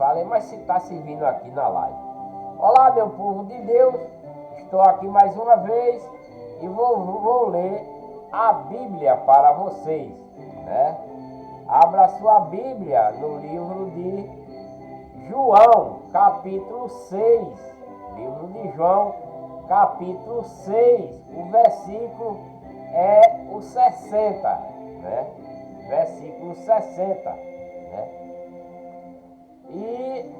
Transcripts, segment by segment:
falei, mas se está servindo aqui na live. Olá, meu povo de Deus, estou aqui mais uma vez e vou ler a Bíblia para vocês, né? Abra sua Bíblia no livro de João, capítulo 6. Livro de João, capítulo 6. O versículo é o 60, né? Versículo 60, né? E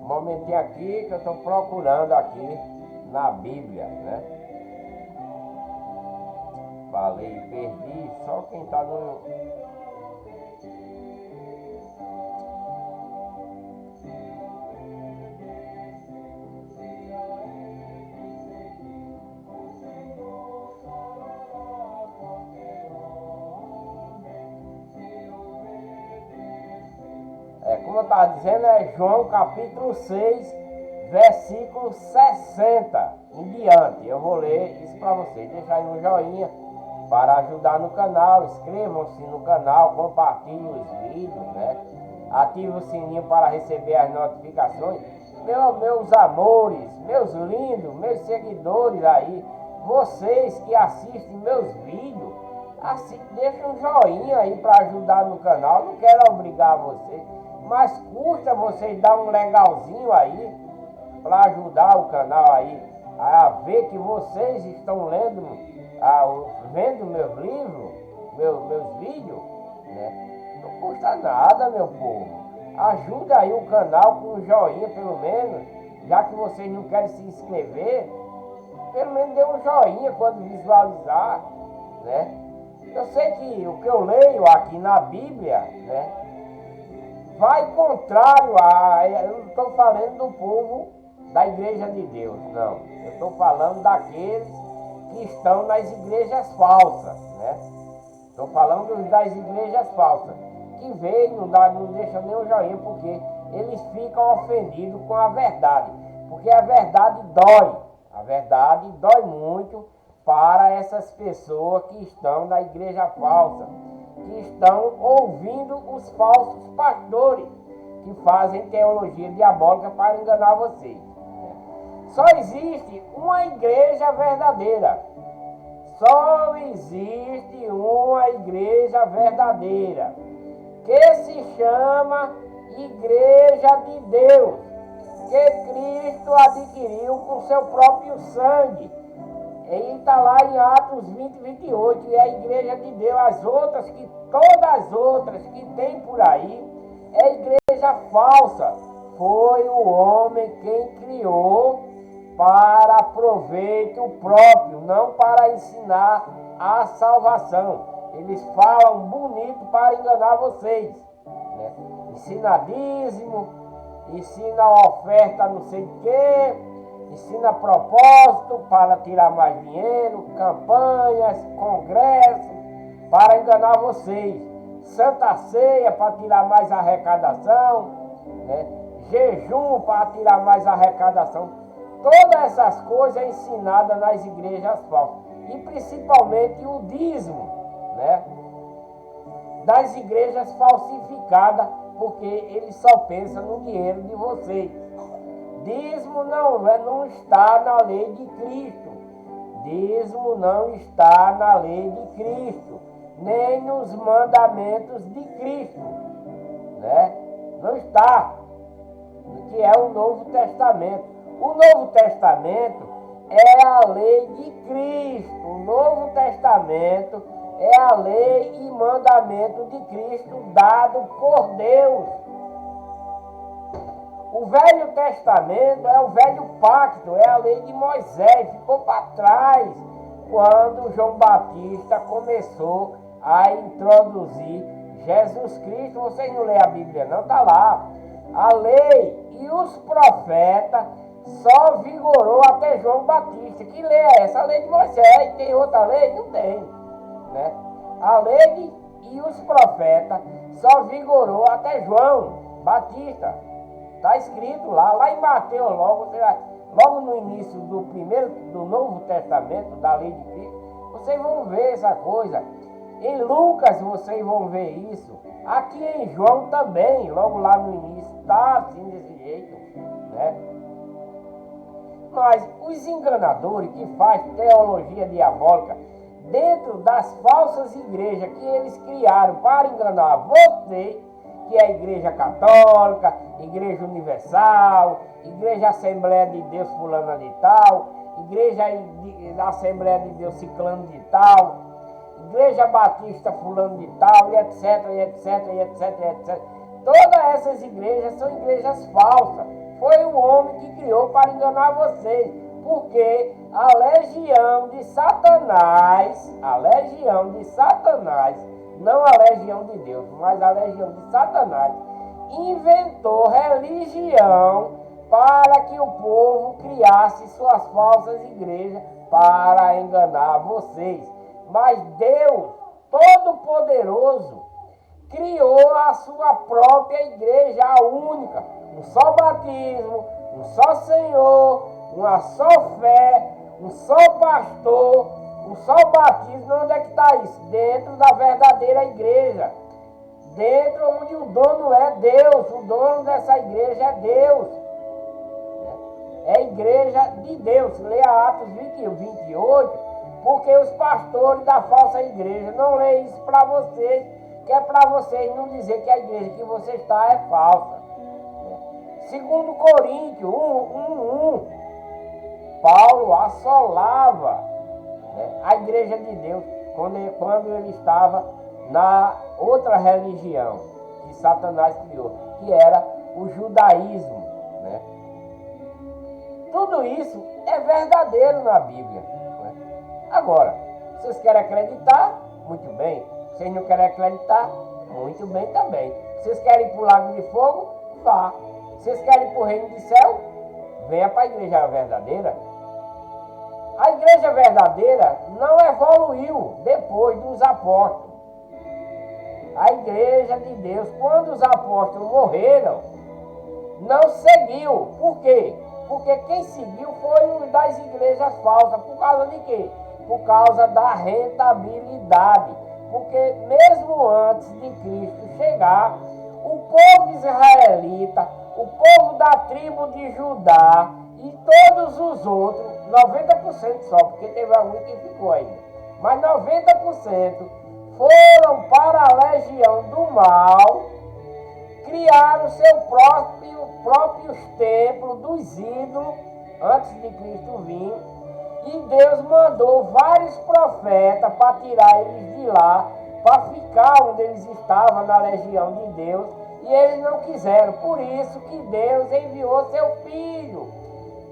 um momentinho aqui que eu estou procurando aqui na Bíblia, né? Falei, perdi, só quem está no... Como eu estava dizendo, é João capítulo 6, versículo 60 em diante. Eu vou ler isso para vocês. Deixa aí um joinha para ajudar no canal. Inscrevam-se no canal, compartilhem os vídeos, né? Ative o sininho para receber as notificações. Meus amores, meus lindos, meus seguidores aí, vocês que assistem meus vídeos, deixa um joinha aí para ajudar no canal. Não quero obrigar vocês, mas custa vocês dar um legalzinho aí para ajudar o canal aí a ver que vocês estão vendo meus livros, meus vídeos, né? Não custa nada, meu povo. Ajuda aí o canal com um joinha pelo menos, já que vocês não querem se inscrever, pelo menos dê um joinha quando visualizar, né? Eu sei que o que eu leio aqui na Bíblia, né, vai contrário eu não estou falando do povo da igreja de Deus, não. Eu estou falando daqueles que estão nas igrejas falsas, né? Estou falando das igrejas falsas, que veem, não deixam nem o joinha, porque eles ficam ofendidos com a verdade. Porque a verdade dói. A verdade dói muito para essas pessoas que estão na igreja falsa, que estão ouvindo os falsos pastores que fazem teologia diabólica para enganar vocês. Só existe uma igreja verdadeira. Só existe uma igreja verdadeira, que se chama Igreja de Deus, que Cristo adquiriu com seu próprio sangue. Ele está lá em Atos 20, 28, e a igreja de Deus. Todas as outras que tem por aí, é igreja falsa. Foi o homem quem criou para proveito próprio, não para ensinar a salvação. Eles falam bonito para enganar vocês, né? Ensina dízimo, ensina oferta não sei o quê, ensina propósito para tirar mais dinheiro, campanhas, congressos, para enganar vocês. Santa Ceia para tirar mais arrecadação, né? Jejum para tirar mais arrecadação. Todas essas coisas ensinadas nas igrejas falsas. E principalmente o dízimo, né? Das igrejas falsificadas, porque eles só pensam no dinheiro de vocês. Dízimo não está na lei de Cristo. Dízimo não está na lei de Cristo, nem nos mandamentos de Cristo, né? Não está, que é o Novo Testamento. O Novo Testamento é a lei de Cristo. O Novo Testamento é a lei e mandamento de Cristo dado por Deus. O Velho Testamento é o Velho Pacto, é a lei de Moisés, ficou para trás quando João Batista começou a introduzir Jesus Cristo. Vocês não lêem a Bíblia não, está lá. A lei e os profetas só vigorou até João Batista. Que lei é essa? A lei de Moisés. Tem outra lei? Não tem, né? A lei e os profetas só vigorou até João Batista. Está escrito lá em Mateus, logo no início do Novo Testamento, da lei de Cristo, vocês vão ver essa coisa. Em Lucas vocês vão ver isso. Aqui em João também, logo lá no início, está assim desse jeito, né? Mas os enganadores que fazem teologia diabólica dentro das falsas igrejas que eles criaram para enganar você, que é a Igreja Católica, Igreja Universal, Igreja Assembleia de Deus fulana de tal, Igreja Assembleia de Deus ciclano de tal, Igreja Batista fulano de tal, e etc, e etc, e etc, e etc. Todas essas igrejas são igrejas falsas. Foi o homem que criou para enganar vocês. Porque a legião de Satanás, não a legião de Deus, mas a legião de Satanás, inventou religião para que o povo criasse suas falsas igrejas para enganar vocês. Mas Deus, Todo-Poderoso, criou a sua própria igreja, a única, um só batismo, um só Senhor, uma só fé, um só pastor, um só batismo. Onde é que está isso? Dentro da verdadeira igreja. Dentro onde o dono é Deus. O dono dessa igreja é Deus. É a igreja de Deus. Leia Atos 21, 28, porque os pastores da falsa igreja não leem isso para vocês, que é para vocês não dizer que a igreja que você está é falsa. Segundo Coríntios 1, Paulo assolava, a igreja de Deus quando ele estava na outra religião que Satanás criou, que era o judaísmo, né? Tudo isso é verdadeiro na Bíblia, né? Agora, vocês querem acreditar? Muito bem. Vocês não querem acreditar? Muito bem também. Vocês querem ir para o lago de fogo? Vá. Vocês querem ir para o reino de céu? Venha para a igreja verdadeira. A igreja verdadeira não evoluiu depois dos apóstolos. A igreja de Deus, quando os apóstolos morreram, não seguiu. Por quê? Porque quem seguiu foi uma das igrejas falsas. Por causa de quê? Por causa da rentabilidade. Porque mesmo antes de Cristo chegar, o povo israelita, o povo da tribo de Judá e todos os outros, 90% só, porque teve algum que ficou ainda, mas 90% foram para a legião do mal, criaram seu próprios templos dos ídolos, antes de Cristo vir, e Deus mandou vários profetas para tirar eles de lá, para ficar onde eles estavam, na legião de Deus, e eles não quiseram. Por isso que Deus enviou seu Filho,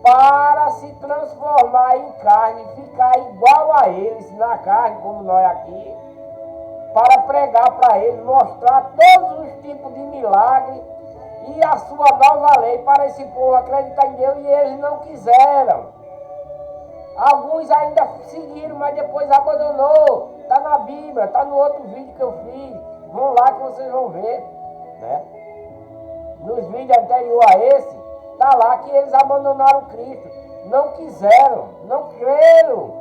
para se transformar em carne, ficar igual a eles na carne, como nós aqui, para pregar para eles, mostrar todos os tipos de milagres e a sua nova lei para esse povo acreditar em Deus, e eles não quiseram. Alguns ainda seguiram, mas depois abandonou. Está na Bíblia, está no outro vídeo que eu fiz. Vão lá que vocês vão ver, né? Nos vídeos anteriores a esse, está lá que eles abandonaram Cristo. Não quiseram, não creram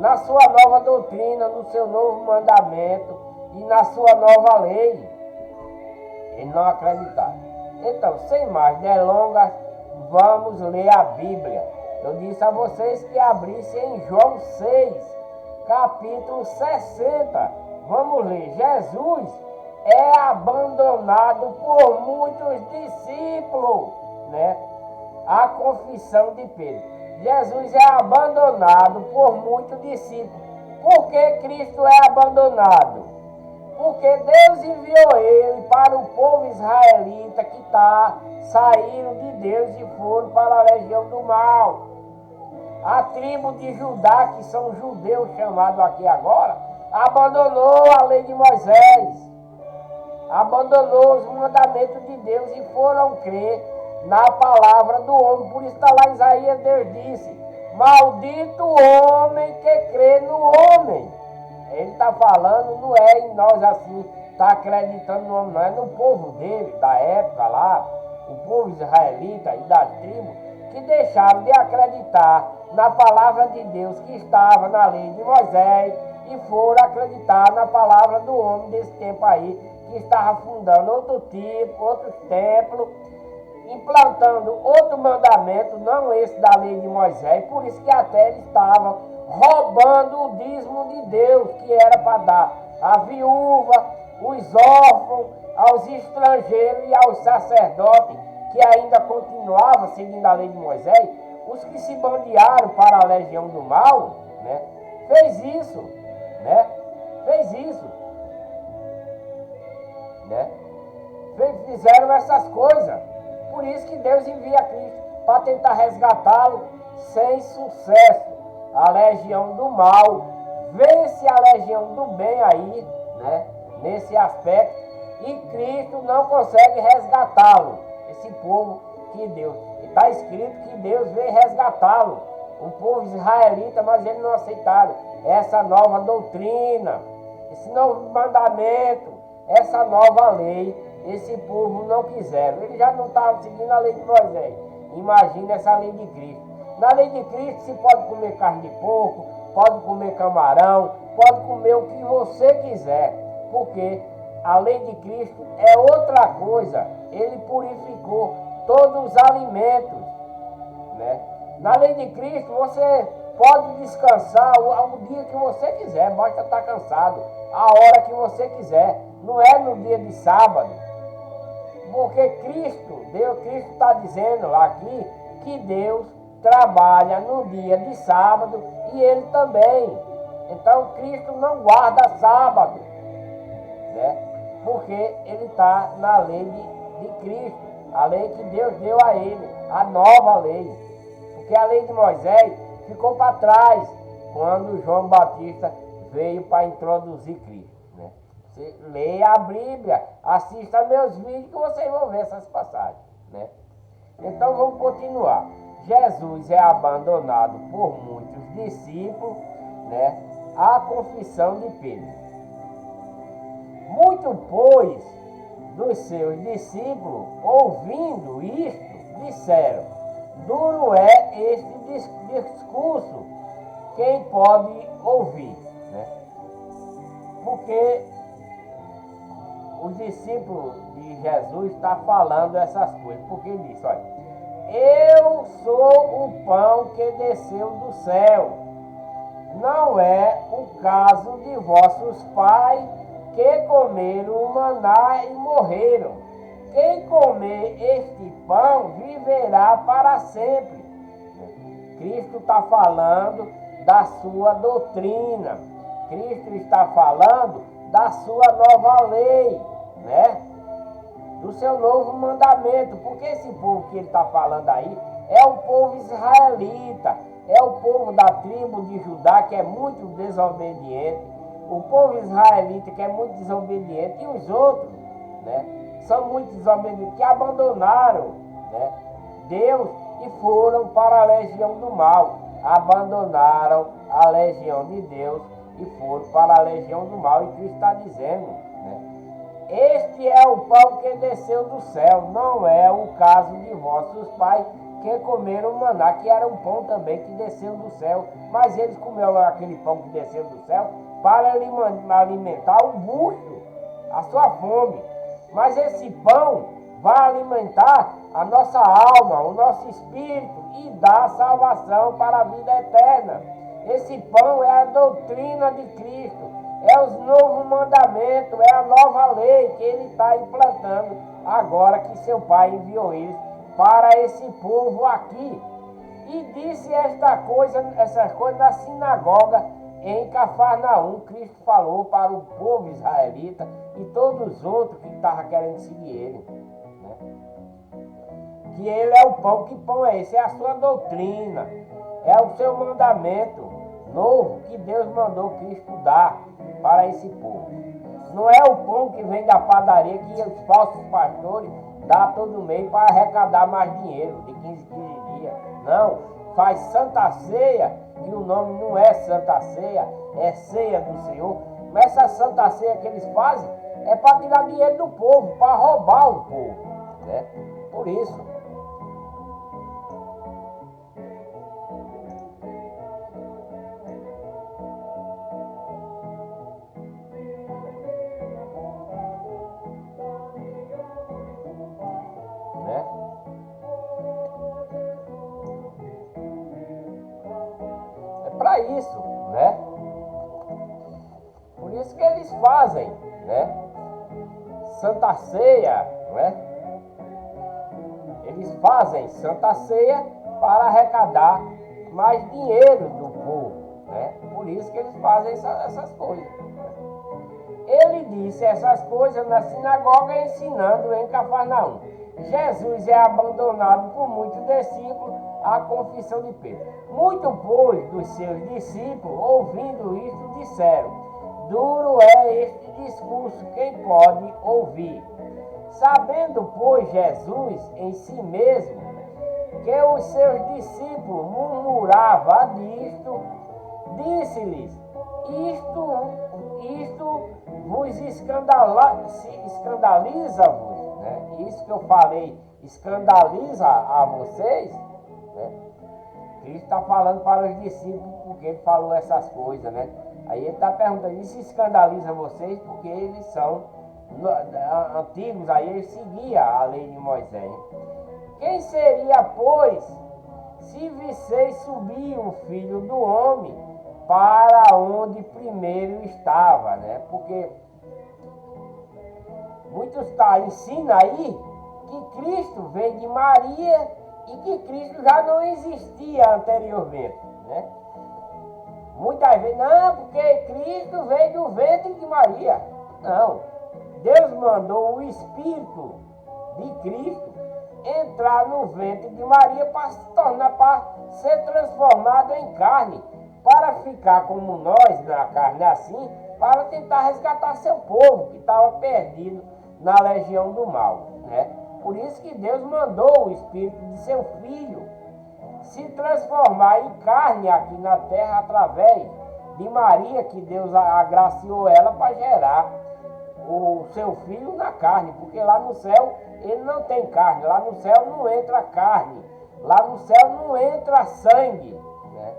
na sua nova doutrina, no seu novo mandamento e na sua nova lei. Eles não acreditaram. Então, sem mais delongas, vamos ler a Bíblia. Eu disse a vocês que abrissem em João 6, capítulo 60. Vamos ler. Jesus é abandonado por muitos discípulos, né? A confissão de Pedro. Jesus é abandonado por muitos discípulos. Por que Cristo é abandonado? Porque Deus enviou ele para o povo israelita que saíram de Deus e foram para a legião do mal. A tribo de Judá, que são judeus chamados aqui agora, abandonou a lei de Moisés, abandonou os mandamentos de Deus e foram crer na palavra do homem. Por isso está lá em Isaías, Deus disse: maldito o homem que crê no homem. Ele está falando, não é em nós assim, está acreditando no homem, não é no povo dele, da época lá, o povo israelita e das tribos, que deixaram de acreditar na palavra de Deus que estava na lei de Moisés e foram acreditar na palavra do homem desse tempo aí, que estava fundando outro tipo, outros templos, implantando outro mandamento, não esse da lei de Moisés, por isso que até ele estava roubando o dízimo de Deus, que era para dar à viúva, os órfãos, aos estrangeiros e aos sacerdotes, que ainda continuavam seguindo a lei de Moisés. Os que se bandearam para a legião do mal, né, fez isso, né, fizeram essas coisas. Por isso que Deus envia Cristo, para tentar resgatá-lo sem sucesso. A legião do mal vence a legião do bem aí, né, nesse aspecto, e Cristo não consegue resgatá-lo, esse povo que Deus, está escrito que Deus veio resgatá-lo, o povo israelita, mas eles não aceitaram essa nova doutrina, esse novo mandamento, essa nova lei. Esse povo não quiseram, eles já não estavam seguindo a lei de Moisés. Imagina essa lei de Cristo. Na lei de Cristo se pode comer carne de porco, pode comer camarão, pode comer o que você quiser, porque a lei de Cristo é outra coisa. Ele purificou todos os alimentos, né? Na lei de Cristo você pode descansar o dia que você quiser, basta estar cansado, a hora que você quiser, não é no dia de sábado. Porque Cristo está dizendo lá aqui que Deus trabalha no dia de sábado e ele também. Então Cristo não guarda sábado, né? Porque ele está na lei de Cristo, a lei que Deus deu a ele, a nova lei. Porque a lei de Moisés ficou para trás quando João Batista veio para introduzir Cristo. Você leia a Bíblia, assista meus vídeos que vocês vão ver essas passagens, né? Então vamos continuar. Jesus é abandonado por muitos discípulos, né? A confissão de Pedro. Muito, pois, dos seus discípulos, ouvindo isto, disseram: duro é este discurso, quem pode ouvir, né? Porque os discípulos de Jesus estão falando essas coisas, porque ele disse: olha, eu sou o pão que desceu do céu. Não é o caso de vossos pais que comeram o maná e morreram. Quem comer este pão viverá para sempre. Cristo está falando da sua doutrina. Cristo está falando da sua nova lei, né? Do seu novo mandamento, porque esse povo que ele está falando aí é o povo israelita, é o povo da tribo de Judá que é muito desobediente, o povo israelita que é muito desobediente, e os outros, né, são muito desobedientes, que abandonaram, né, Deus e foram para a legião do mal, abandonaram a legião de Deus e foram para a legião do mal. E Cristo está dizendo, né, este é o pão que desceu do céu, não é o caso de vossos pais que comeram maná, que era um pão também que desceu do céu, mas eles comeram aquele pão que desceu do céu para alimentar o bucho, a sua fome. Mas esse pão vai alimentar a nossa alma, o nosso espírito e dar salvação para a vida eterna. Esse pão é a doutrina de Cristo, é os novos mandamentos, é a nova lei que ele está implantando agora que seu Pai enviou eles para esse povo aqui. E disse essas coisas na sinagoga em Cafarnaum. Cristo falou para o povo israelita e todos os outros que estavam querendo seguir ele, né? Que ele é o pão. Que pão é esse? É a sua doutrina, é o seu mandamento novo que Deus mandou Cristo dar para esse povo. Não é o pão que vem da padaria que os falsos pastores dão todo mês para arrecadar mais dinheiro, de 15 em 15 dias. Não, faz Santa Ceia, que o nome não é Santa Ceia, é Ceia do Senhor. Mas essa Santa Ceia que eles fazem é para tirar dinheiro do povo, para roubar o povo, né? Por isso. Para isso, né? Por isso que eles fazem, né? Santa Ceia, né? Eles fazem Santa Ceia para arrecadar mais dinheiro do povo, né? Por isso que eles fazem essas coisas. Ele disse essas coisas na sinagoga ensinando em Cafarnaum. Jesus é abandonado por muitos discípulos à confissão de Pedro. Muito, pois, dos seus discípulos, ouvindo isto, disseram: duro é este discurso, quem pode ouvir? Sabendo, pois, Jesus em si mesmo que os seus discípulos murmuravam disto, disse-lhes: isto vos escandaliza-vos, né? Isso que eu falei escandaliza a vocês, né? Cristo está falando para os discípulos porque ele falou essas coisas, né? Aí ele está perguntando: isso escandaliza vocês porque eles são antigos, aí eles seguiam a lei de Moisés. Quem seria, pois, se visseis subir o Filho do Homem para onde primeiro estava, né? Porque muitos ensinam aí que Cristo veio de Maria e que Cristo já não existia anteriormente, né? Muitas vezes, não, porque Cristo veio do ventre de Maria. Não, Deus mandou o Espírito de Cristo entrar no ventre de Maria para se tornar, para ser transformado em carne, para ficar como nós na carne assim, para tentar resgatar seu povo que estava perdido na legião do mal, né? Por isso que Deus mandou o Espírito de seu Filho se transformar em carne aqui na terra através de Maria, que Deus agraciou ela para gerar o seu filho na carne, porque lá no céu ele não tem carne, lá no céu não entra carne, lá no céu não entra sangue, né?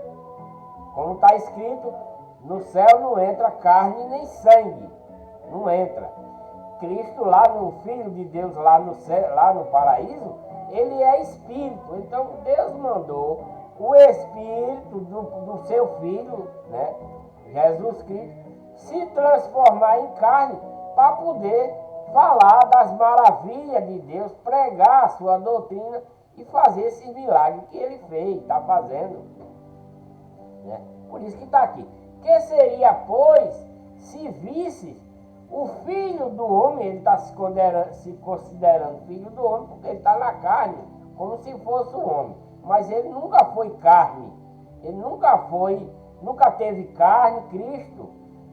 Como está escrito, no céu não entra carne nem sangue, não entra. Cristo lá no Filho de Deus, lá no céu, lá no paraíso, ele é Espírito. Então Deus mandou o Espírito do seu Filho, né, Jesus Cristo, se transformar em carne para poder falar das maravilhas de Deus, pregar a sua doutrina e fazer esse milagre que ele fez, está fazendo, né? Por isso que está aqui. Que seria, pois, se visse o Filho do Homem, ele está se considerando Filho do Homem, porque ele está na carne, como se fosse um homem. Mas ele nunca foi carne. Ele nunca teve carne, Cristo.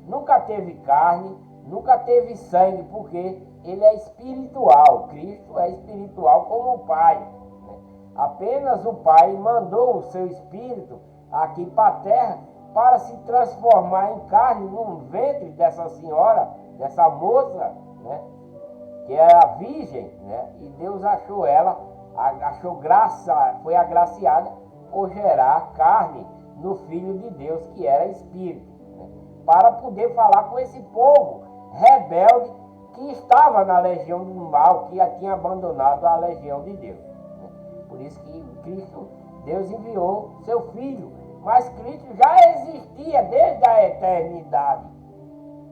Nunca teve carne, nunca teve sangue, porque ele é espiritual. Cristo é espiritual como o Pai, né? Apenas o Pai mandou o seu Espírito aqui para a terra para se transformar em carne no ventre dessa senhora, dessa moça, né, que era virgem, né, e Deus achou ela, achou graça, foi agraciada por gerar carne no Filho de Deus, que era Espírito, né, para poder falar com esse povo rebelde que estava na legião do mal, que tinha abandonado a legião de Deus, né. Por isso que Cristo, Deus enviou seu Filho, mas Cristo já existia desde a eternidade.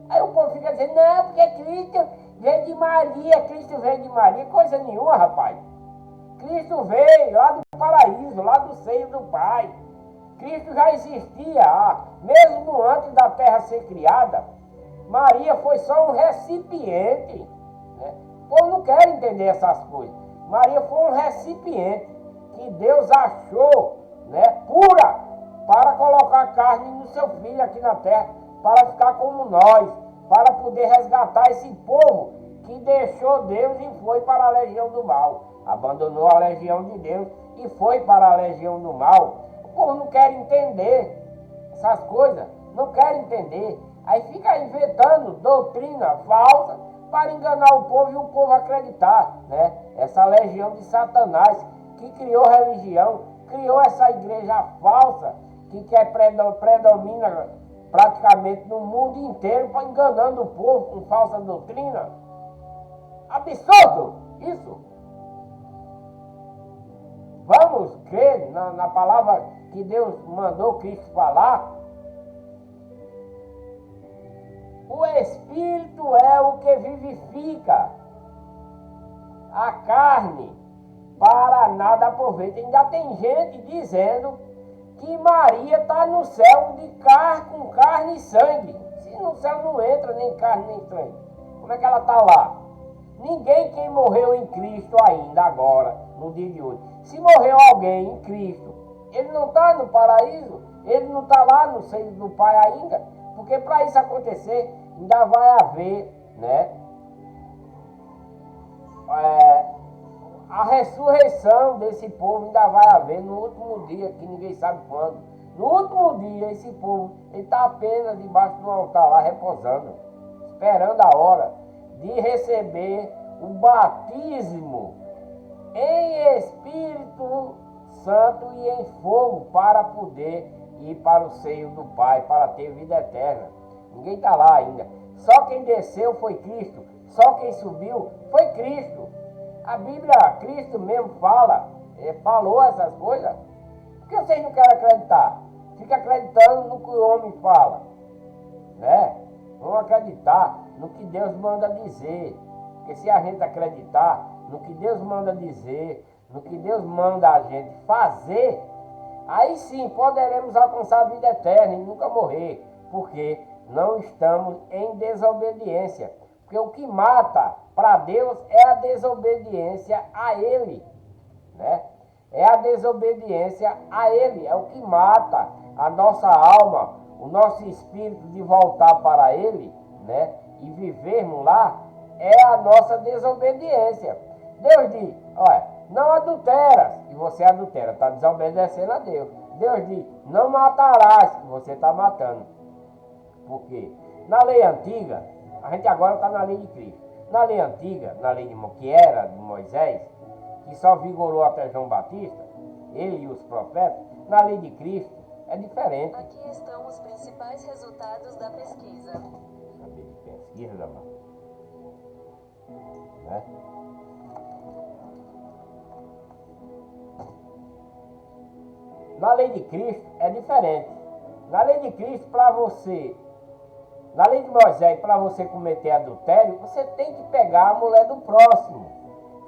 Aí o povo fica dizendo: não, porque Cristo veio de Maria, Cristo veio de Maria. Coisa nenhuma, rapaz. Cristo veio lá do paraíso, lá do seio do Pai. Cristo já existia, mesmo antes da terra ser criada. Maria foi só um recipiente, né? O povo não quer entender essas coisas. Maria foi um recipiente que Deus achou, né, pura, para colocar carne no seu filho aqui na terra, para ficar como nós, para poder resgatar esse povo que deixou Deus e foi para a legião do mal. Abandonou a legião de Deus e foi para a legião do mal. O povo não quer entender essas coisas, não quer entender. Aí fica inventando doutrina falsa para enganar o povo e o povo acreditar, né? Essa legião de Satanás que criou religião, criou essa igreja falsa que predomina praticamente no mundo inteiro, enganando o povo com falsa doutrina. Absurdo isso! Vamos crer na palavra que Deus mandou Cristo falar. O Espírito é o que vivifica. A carne para nada aproveita. Ainda tem gente dizendo que Maria está no céu com carne e sangue. Se no céu não entra nem carne nem sangue, como é que ela está lá? Ninguém quem morreu em Cristo ainda agora, no dia de hoje. Se morreu alguém em Cristo, ele não está no paraíso, ele não está lá no seio do Pai ainda, porque para isso acontecer, ainda vai haver, né, a ressurreição desse povo ainda vai haver no último dia, que ninguém sabe quando. No último dia, esse povo, ele está apenas debaixo do altar lá, reposando, esperando a hora de receber o batismo em Espírito Santo e em fogo para poder ir para o seio do Pai, para ter vida eterna. Ninguém está lá ainda. Só quem desceu foi Cristo. Só quem subiu foi Cristo. A Bíblia, Cristo mesmo falou essas coisas. Por que vocês não querem acreditar? Fica acreditando no que o homem fala, né? Vamos acreditar no que Deus manda dizer. Porque se a gente acreditar no que Deus manda dizer, no que Deus manda a gente fazer, aí sim poderemos alcançar a vida eterna e nunca morrer. Porque não estamos em desobediência. Porque o que mata para Deus é a desobediência a Ele, né? É a desobediência a Ele, é o que mata a nossa alma, o nosso espírito de voltar para Ele, né? E vivermos lá, é a nossa desobediência. Deus diz, olha, não adulteras, e você adultera, está desobedecendo a Deus. Deus diz, não matarás, e você está matando. Por quê? Na lei antiga, a gente agora está na lei de Cristo. Na lei antiga, na lei que era de Moisés, que só vigorou até João Batista, ele e os profetas, na lei de Cristo é diferente. Aqui estão os principais resultados da pesquisa. Saber de pesquisa, da mão. Né? Na lei de Cristo é diferente. Na lei de Cristo, na lei de Moisés, para você cometer adultério, você tem que pegar a mulher do próximo,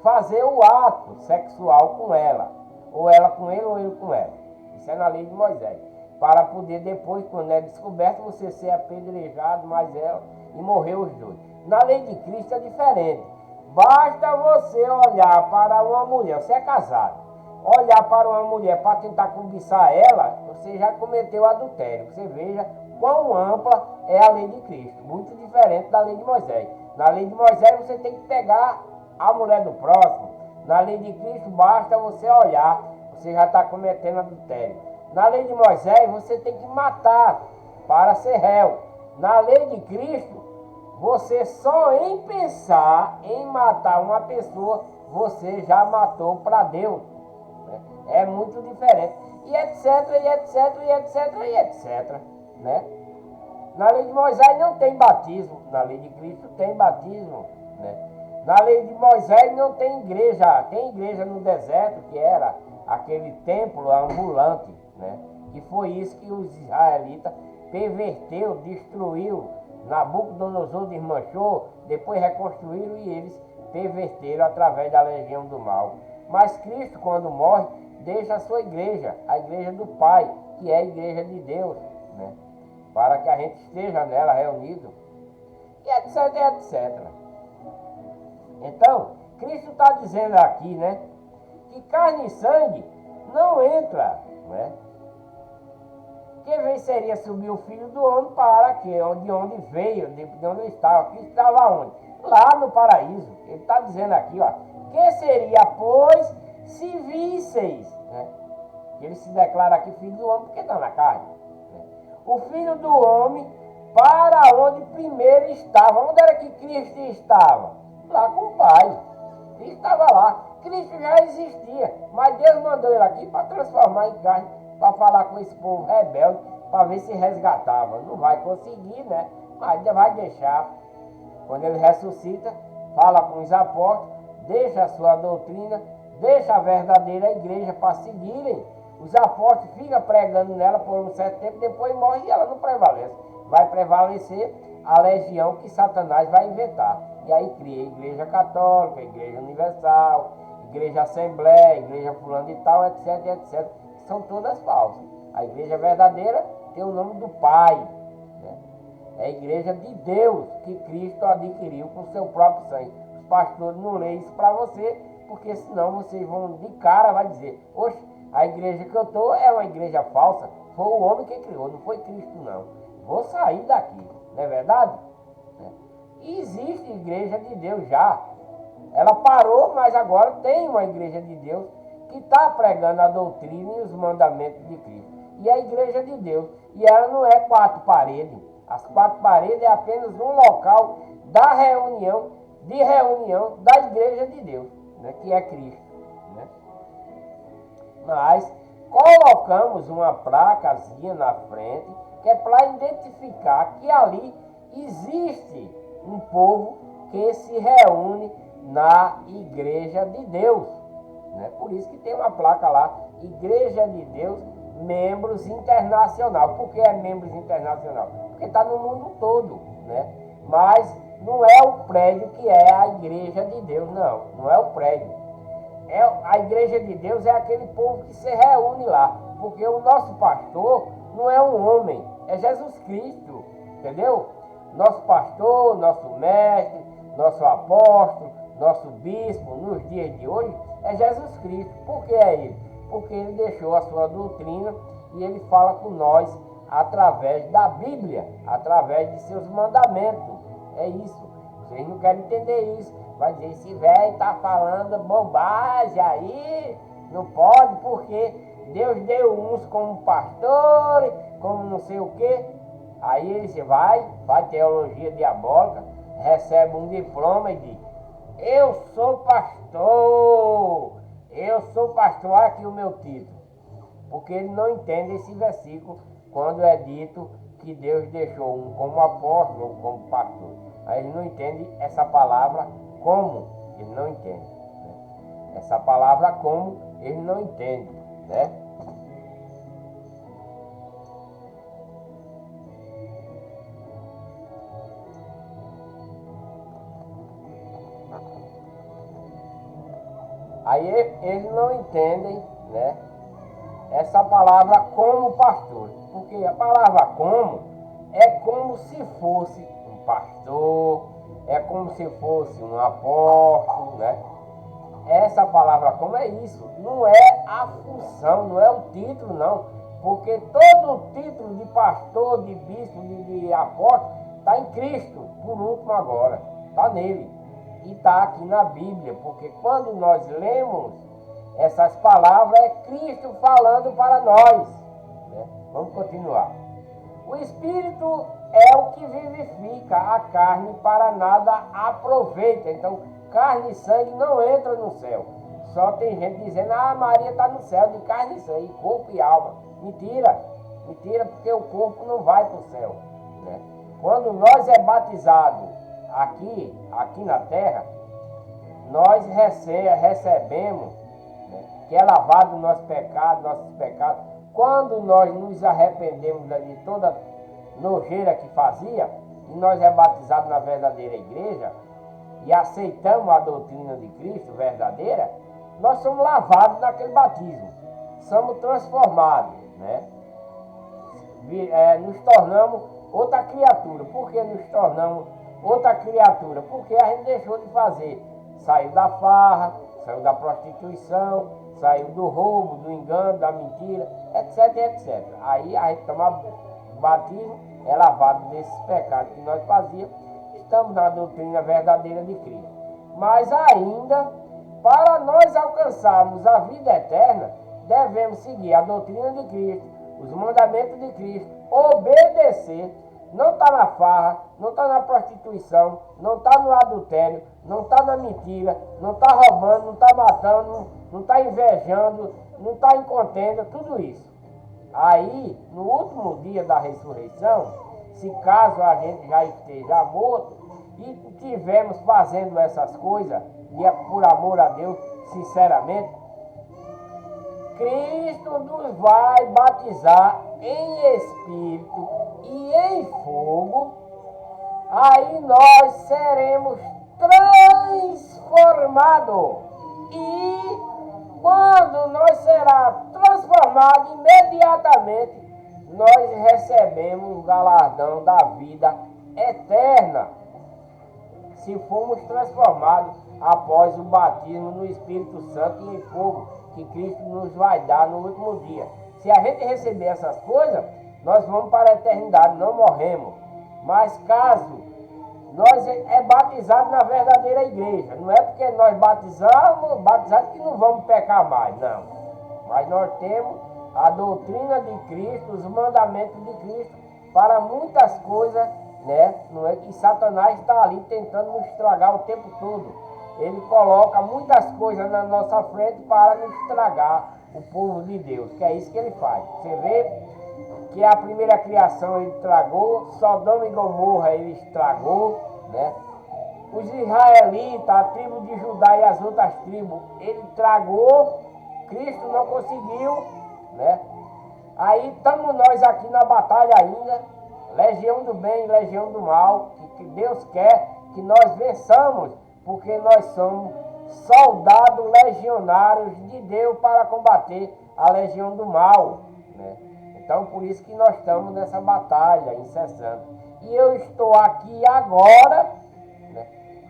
fazer o ato sexual com ela, ou ela com ele, ou ele com ela. Isso é na lei de Moisés. Para poder depois, quando é descoberto, você ser apedrejado, mais ela, e morrer os dois. Na lei de Cristo é diferente. Basta você olhar para uma mulher, você é casado, olhar para uma mulher para tentar cobiçar ela, você já cometeu adultério. Você veja quão ampla é a lei de Cristo, muito diferente da lei de Moisés. Na lei de Moisés você tem que pegar a mulher do próximo. Na lei de Cristo basta você olhar, você já está cometendo adultério. Na lei de Moisés você tem que matar para ser réu. Na lei de Cristo, você só em pensar em matar uma pessoa, você já matou para Deus. É muito diferente. E etc, e etc, e etc, e etc. Né? Na lei de Moisés não tem batismo. Na lei de Cristo tem batismo. Né? Na lei de Moisés não tem igreja. Tem igreja no deserto, que era aquele templo ambulante. Né? E foi isso que os israelitas perverteu, destruiu. Nabucodonosor desmanchou, depois reconstruíram e eles perverteram através da legião do mal. Mas Cristo, quando morre, deixa a sua igreja, a igreja do Pai, que é a igreja de Deus, né? Para que a gente esteja nela reunido, e etc, etc. Então, Cristo está dizendo aqui, né, que carne e sangue não entra, né? que venceria subir o Filho do Homem para que, de onde veio, de onde ele estava. Cristo estava onde? Lá no paraíso. Ele está dizendo aqui, ó, que seria, pois, se visseis, né? Ele se declara aqui Filho do Homem porque está na carne. Né? O Filho do Homem para onde primeiro estava. Onde era que Cristo estava? Lá com o Pai. Cristo estava lá. Cristo já existia, mas Deus mandou ele aqui para transformar em carne, para falar com esse povo rebelde, para ver se resgatava. Não vai conseguir, né? Mas vai deixar. Quando ele ressuscita, fala com os apóstolos, deixa a sua doutrina, deixa a verdadeira igreja para seguirem. Os apóstolos ficam pregando nela por um certo tempo, depois morre e ela não prevalece. Vai prevalecer a legião que Satanás vai inventar. E aí cria a igreja católica, a igreja universal, igreja assembleia, igreja fulano e tal, etc, etc. São todas falsas. A igreja verdadeira tem o nome do Pai. Né? É a igreja de Deus que Cristo adquiriu com seu próprio sangue. Os pastores não leem isso para você, porque senão vocês vão de cara, vai dizer, oxe, a igreja que eu estou é uma igreja falsa. Foi o homem que criou, não foi Cristo não. Vou sair daqui, não é verdade? E existe igreja de Deus já. Ela parou, mas agora tem uma igreja de Deus que está pregando a doutrina e os mandamentos de Cristo. E a igreja de Deus. E ela não é 4 paredes. As 4 paredes é apenas um local da reunião, da igreja de Deus, né, que é Cristo. Né? Mas colocamos uma placazinha na frente, que é para identificar que ali existe um povo que se reúne na igreja de Deus. Né? Por isso que tem uma placa lá, Igreja de Deus, membros internacional. Por que é membros internacional? Porque está no mundo todo. Né? Mas não é o prédio que é a igreja de Deus, não. Não é o prédio. A igreja de Deus é aquele povo que se reúne lá. Porque o nosso pastor não é um homem, é Jesus Cristo. Entendeu? Nosso pastor, nosso mestre, nosso apóstolo, nosso bispo, nos dias de hoje, é Jesus Cristo. Por que é ele? Porque ele deixou a sua doutrina e ele fala com nós através da Bíblia, através de seus mandamentos. É isso. Vocês não querem entender isso. Vai dizer, esse velho está falando bobagem aí, não pode, porque Deus deu uns como pastores, como não sei o quê. Aí ele vai teologia diabólica, recebe um diploma e diz, eu sou pastor, olha aqui o meu título. Porque ele não entende esse versículo quando é dito que Deus deixou um como apóstolo ou como pastor. Aí ele não entende essa palavra como, ele não entende. Né? Essa palavra como, ele não entende, né? Aí eles não entendem, né, essa palavra como pastor, porque a palavra como é como se fosse um pastor, é como se fosse um apóstolo, né? Essa palavra como é isso, não é a função, não é o título não, porque todo o título de pastor, de bispo, de apóstolo está em Cristo, por último agora, está nele. E está aqui na Bíblia, porque quando nós lemos essas palavras, é Cristo falando para nós. Né? Vamos continuar. O Espírito é o que vivifica, a carne para nada aproveita. Então, carne e sangue não entra no céu. Só tem gente dizendo, Maria está no céu de carne e sangue, corpo e alma. Mentira, porque o corpo não vai para o céu. Né? Quando nós é batizado aqui na terra, nós recebemos, né, que é lavado o nossos pecados. Quando nós nos arrependemos de toda nojeira que fazia, e nós é batizados na verdadeira igreja, e aceitamos a doutrina de Cristo verdadeira, nós somos lavados naquele batismo, somos transformados, né? Nos tornamos outra criatura. Por que nos tornamos outra criatura? Porque a gente deixou de fazer, saiu da farra, saiu da prostituição, saiu do roubo, do engano, da mentira, etc, etc. Aí a gente toma batismo, é lavado desses pecados que nós fazíamos, estamos na doutrina verdadeira de Cristo. Mas ainda, para nós alcançarmos a vida eterna, devemos seguir a doutrina de Cristo, os mandamentos de Cristo, obedecer. Não está na farra, não está na prostituição, não está no adultério, não está na mentira, não está roubando, não está matando, não está invejando, não está em contenda, tudo isso. Aí, no último dia da ressurreição, se caso a gente já esteja morto e estivermos fazendo essas coisas, por amor a Deus, sinceramente, Cristo nos vai batizar em espírito e em fogo. Aí nós seremos transformados. E quando nós será transformados, imediatamente nós recebemos o galardão da vida eterna. Se formos transformados após o batismo no Espírito Santo e em fogo, que Cristo nos vai dar no último dia. Se a gente receber essas coisas, nós vamos para a eternidade, não morremos. Mas caso nós é batizado na verdadeira igreja, não é porque nós batizamos que não vamos pecar mais, não. Mas nós temos a doutrina de Cristo, os mandamentos de Cristo para muitas coisas, né? Não é que Satanás está ali tentando nos estragar o tempo todo. Ele coloca muitas coisas na nossa frente para nos estragar o povo de Deus, que é isso que ele faz. Você vê que a primeira criação ele estragou, Sodoma e Gomorra ele estragou, né? Os israelitas, a tribo de Judá e as outras tribos, ele estragou, Cristo não conseguiu, né? Aí estamos nós aqui na batalha ainda, legião do bem e legião do mal, que Deus quer que nós vençamos, porque nós somos soldados legionários de Deus para combater a legião do mal, né? Então, por isso que nós estamos nessa batalha incessante. E eu estou aqui agora, né,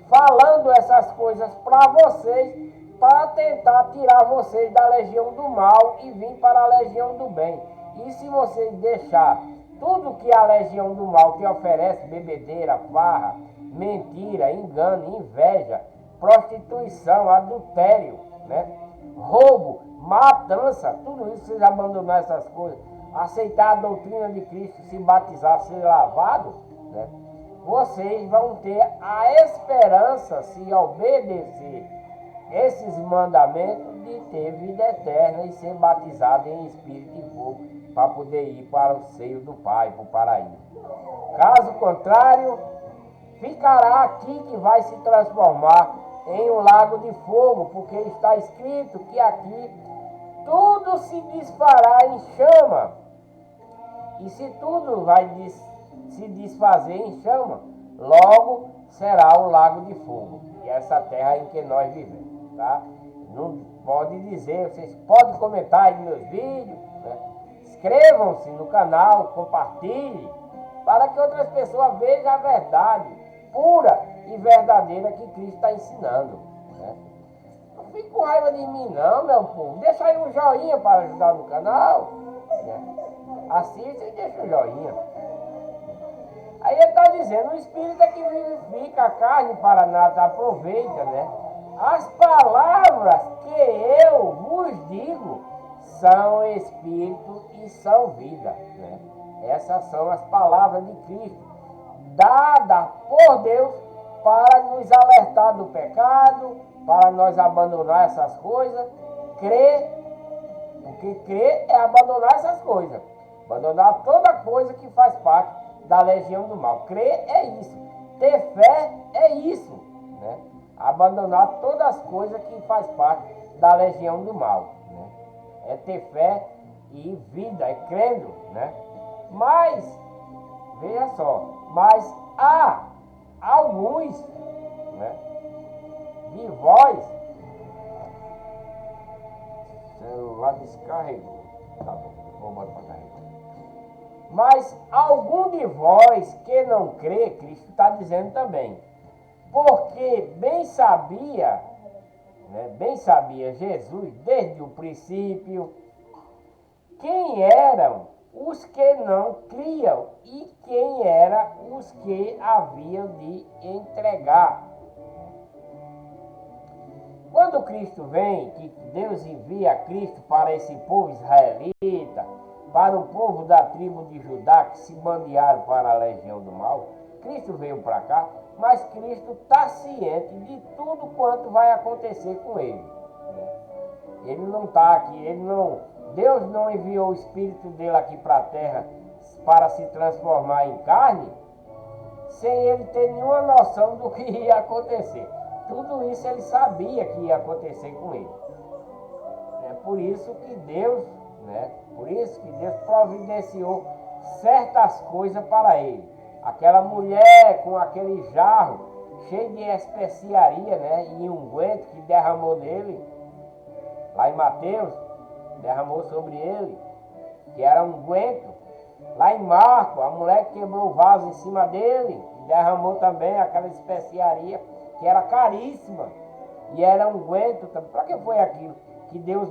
falando essas coisas para vocês, para tentar tirar vocês da legião do mal e vir para a legião do bem. E se vocês deixar tudo que a legião do mal que oferece, bebedeira, farra, mentira, engano, inveja, prostituição, adultério, né, roubo, matança, tudo isso, vocês abandonar essas coisas, aceitar a doutrina de Cristo, se batizar, ser lavado, né, vocês vão ter a esperança, se obedecer esses mandamentos, de ter vida eterna e ser batizado em espírito e fogo para poder ir para o seio do Pai, para o paraíso. Caso contrário, ficará aqui que vai se transformar em um lago de fogo, porque está escrito que aqui tudo se desfará em chama. E se tudo vai se desfazer em chama, logo será o lago de fogo. E essa terra em que nós vivemos, tá? Não pode dizer, vocês podem comentar aí meus vídeos, né? Inscrevam-se no canal, compartilhem, para que outras pessoas vejam a verdade pura e verdadeira que Cristo está ensinando, né? Não fique com raiva de mim não, meu povo. Deixa aí um joinha para ajudar no canal, né? Assista e deixa o joinha. Aí ele está dizendo, o Espírito é que vivifica a carne para nada aproveita, né? As palavras que eu vos digo são Espírito e são vida, né? Essas são as palavras de Cristo, dadas por Deus para nos alertar do pecado, para nós abandonar essas coisas, crer, porque crer é abandonar essas coisas, abandonar toda coisa que faz parte da legião do mal. Crer é isso, ter fé é isso, né? Abandonar todas as coisas que faz parte da legião do mal, né? É ter fé e vida, é crendo, né? Mas, veja só, mas há alguns, né, de vós, celular descarregou, tá bom, vou botar para carregar. Mas algum de vós que não crê, Cristo está dizendo também, porque bem sabia né? Bem sabia Jesus desde o princípio quem eram os que não criam e quem eram os que haviam de entregar. Quando Cristo vem, que Deus envia Cristo para esse povo israelita, para o povo da tribo de Judá que se bandearam para a legião do mal, Cristo veio para cá, mas Cristo está ciente de tudo quanto vai acontecer com ele. Ele não está aqui, Deus não enviou o Espírito dele aqui para a terra para se transformar em carne, sem ele ter nenhuma noção do que ia acontecer. Tudo isso ele sabia que ia acontecer com ele. É por isso que Deus providenciou certas coisas para ele. Aquela mulher com aquele jarro cheio de especiaria, né, e unguento que derramou nele, lá em Mateus, derramou sobre ele, que era unguento. Lá em Marcos, a mulher que quebrou o vaso em cima dele, derramou também aquela especiaria, que era caríssima, e era unguento. Para que foi aquilo? Que Deus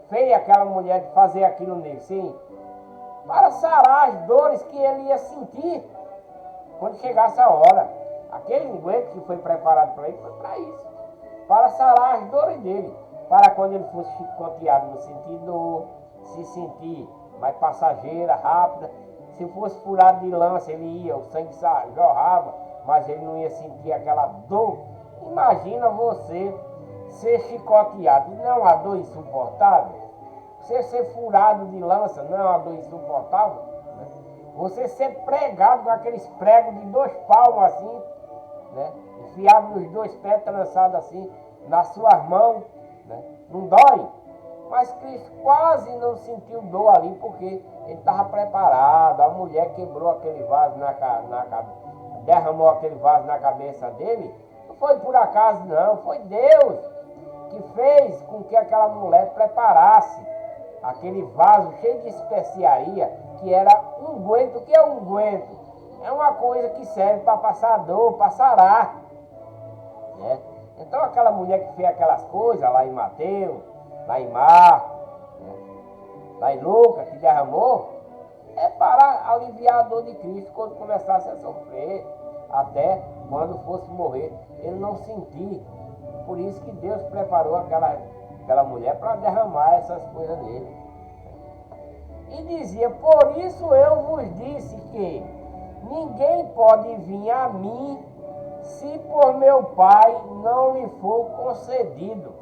fez aquela mulher fazer aquilo nele? Sim, para sarar as dores que ele ia sentir quando chegasse a hora. Aquele unguento que foi preparado para ele foi para isso, para sarar as dores dele, para quando ele fosse chicoteado no sentido se sentir mais passageira, rápida. Se fosse furado de lança, ele ia, o sangue jorrava, mas ele não ia sentir aquela dor. Imagina você ser chicoteado, não é uma dor insuportável? Você ser furado de lança, não é uma dor insuportável? Você ser pregado com aqueles pregos de 2 palmos assim, né? Enfiado nos 2 pés, trançado assim, nas suas mãos, né? Não dói? Mas Cristo quase não sentiu dor ali, porque ele estava preparado. A mulher quebrou aquele vaso derramou aquele vaso na cabeça dele. Não foi por acaso não, foi Deus que fez com que aquela mulher preparasse aquele vaso cheio de especiaria, que era unguento. O que é unguento? É uma coisa que serve para passar dor, para sarar, né? Então aquela mulher que fez aquelas coisas lá em Mateus, lá em Marcos, né, lá em Lucas, que derramou, é para aliviar a dor de Cristo quando começasse a sofrer, até quando fosse morrer, ele não sentir. Por isso que Deus preparou aquela mulher para derramar essas coisas nele. E dizia: por isso eu vos disse que ninguém pode vir a mim se por meu Pai não lhe for concedido.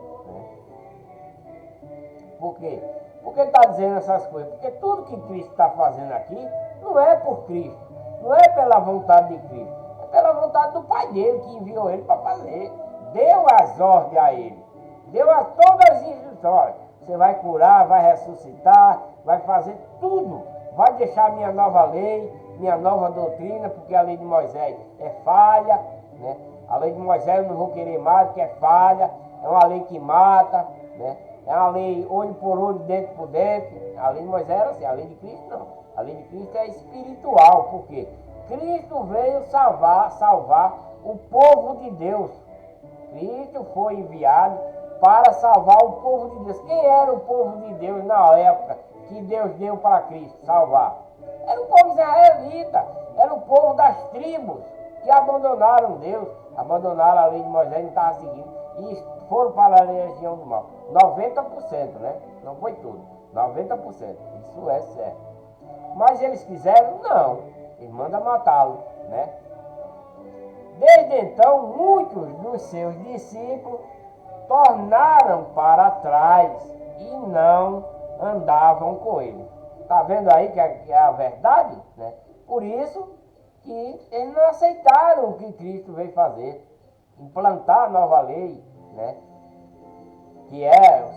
Por quê? Por que ele está dizendo essas coisas? Porque tudo que Cristo está fazendo aqui não é por Cristo, não é pela vontade de Cristo, é pela vontade do Pai dele, que enviou ele para fazer. Deu as ordens a ele, deu a todas as instruções. Você vai curar, vai ressuscitar, vai fazer tudo. Vai deixar minha nova lei, minha nova doutrina, porque a lei de Moisés é falha, né? A lei de Moisés eu não vou querer mais, porque é falha, é uma lei que mata, né? É uma lei olho por olho, dente por dente. A lei de Moisés era assim, a lei de Cristo não. A lei de Cristo é espiritual, porque Cristo veio salvar o povo de Deus. Cristo foi enviado para salvar o povo de Deus. Quem era o povo de Deus na época que Deus deu para Cristo salvar? Era o povo israelita, era o povo das tribos que abandonaram Deus, abandonaram a lei de Moisés, não estavam seguindo, e foram para a legião do mal. 90%, né? Não foi tudo, 90%, isso é certo. Mas eles quiseram? Não, ele manda matá-lo, né? Desde então, muitos dos seus discípulos tornaram para trás e não andavam com ele. Está vendo aí que é a verdade? Né? Por isso que eles não aceitaram o que Cristo veio fazer, implantar a nova lei, né? Que é,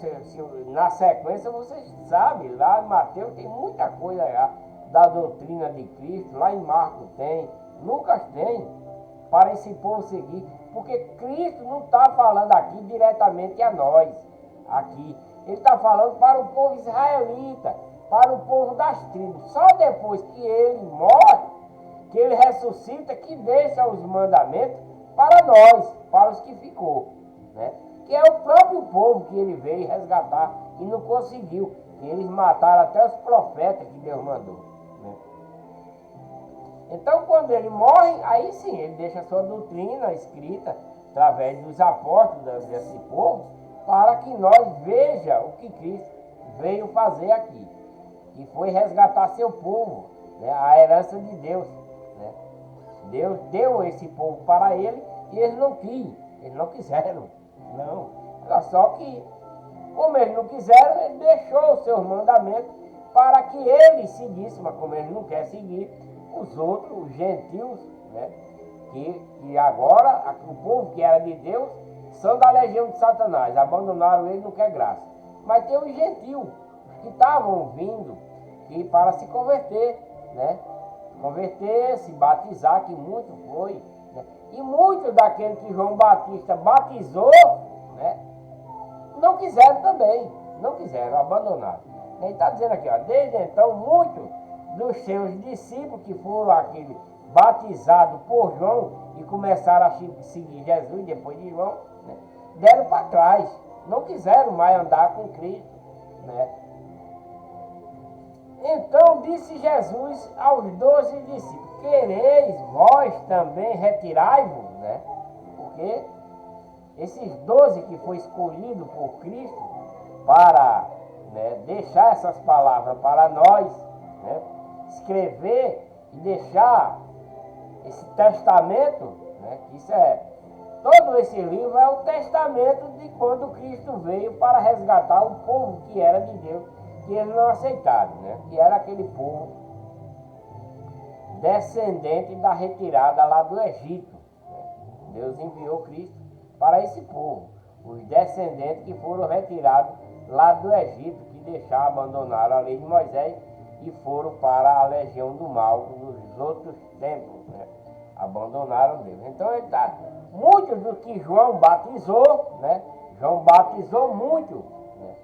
na sequência vocês sabem, lá em Mateus tem muita coisa já da doutrina de Cristo, lá em Marcos tem, Lucas tem, para esse povo seguir, porque Cristo não está falando aqui diretamente a nós, aqui, ele está falando para o povo israelita, para o povo das tribos. Só depois que ele morre, que ele ressuscita, que deixa os mandamentos para nós, para os que ficou, né? que é o próprio povo que ele veio resgatar e não conseguiu. E eles mataram até os profetas que Deus mandou, né? Então, quando ele morre, aí sim, ele deixa a sua doutrina escrita através dos apóstolos desse povo, para que nós veja o que Cristo veio fazer aqui, que foi resgatar seu povo, né? A herança de Deus, né? Deus deu esse povo para ele e eles não quiseram, não. Só que, como eles não quiseram, ele deixou os seus mandamentos para que ele seguisse, mas como ele não quer seguir, os outros, os gentios, né? Que agora, o povo que era de Deus, são da legião de Satanás, abandonaram ele, não quer graça. Mas tem os gentios, que estavam vindo que para se converter, né? Converter, se batizar, que muito foi, né? E muitos daqueles que João Batista batizou, né? Não quiseram também, não quiseram, abandonaram. Ele está dizendo aqui, ó, desde então, muitos dos seus discípulos que foram aquele batizados por João e começaram a seguir Jesus depois de João, né? Deram para trás, não quiseram mais andar com Cristo, né? Então disse Jesus aos 12 discípulos: quereis vós também retirai-vos, né? Porque esses 12 que foi escolhido por Cristo para, né, deixar essas palavras para nós, né, escrever e deixar esse testamento, né, que isso é, todo esse livro é o testamento de quando Cristo veio para resgatar o povo que era de Deus, que eles não aceitaram, né, que era aquele povo descendente da retirada lá do Egito, né. Deus enviou Cristo para esse povo, os descendentes que foram retirados lá do Egito, que deixaram, abandonaram a lei de Moisés e foram para a legião do mal nos outros tempos, né? Abandonaram Deus. Então ele está, muitos do que João batizou, né? João batizou muito, né?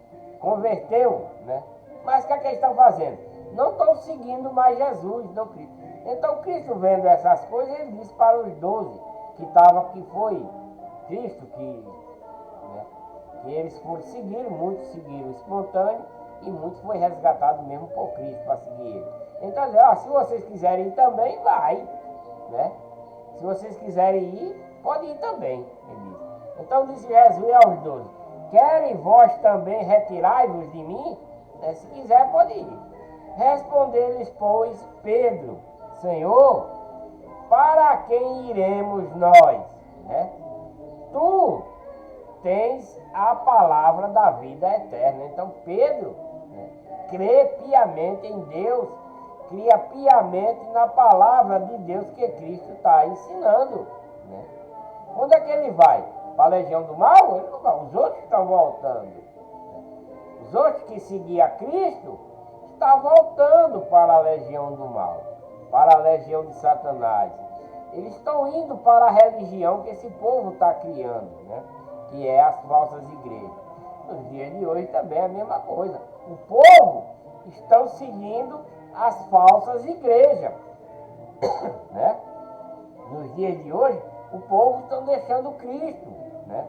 Converteu, né? Mas o que é que eles estão fazendo? Não estão seguindo mais Jesus, não Cristo. Então Cristo, vendo essas coisas, ele disse para os 12 que foi Cristo que, né, que eles foram seguir, muitos seguiram espontâneo e muitos foi resgatado mesmo por Cristo para seguir ele. Então, se vocês quiserem ir também, vai, né? Se vocês quiserem ir, pode ir também, ele disse. Então disse Jesus aos 12: querem vós também retirai-vos de mim? Né? Se quiser, pode ir. Respondeu-lhes, pois, Pedro: Senhor, para quem iremos nós? Né? Tu tens a palavra da vida eterna. Então Pedro, né, crê piamente em Deus, cria piamente na palavra de Deus que Cristo está ensinando, né? Onde é que ele vai? Para a legião do mal? Ele não vai. Os outros estão voltando, né? Os outros que seguiam Cristo estão voltando para a legião do mal, para a legião de Satanás. Eles estão indo para a religião que esse povo está criando, né? Que é as falsas igrejas. Nos dias de hoje também é a mesma coisa. O povo está seguindo as falsas igrejas, né? Nos dias de hoje, o povo está deixando Cristo, né?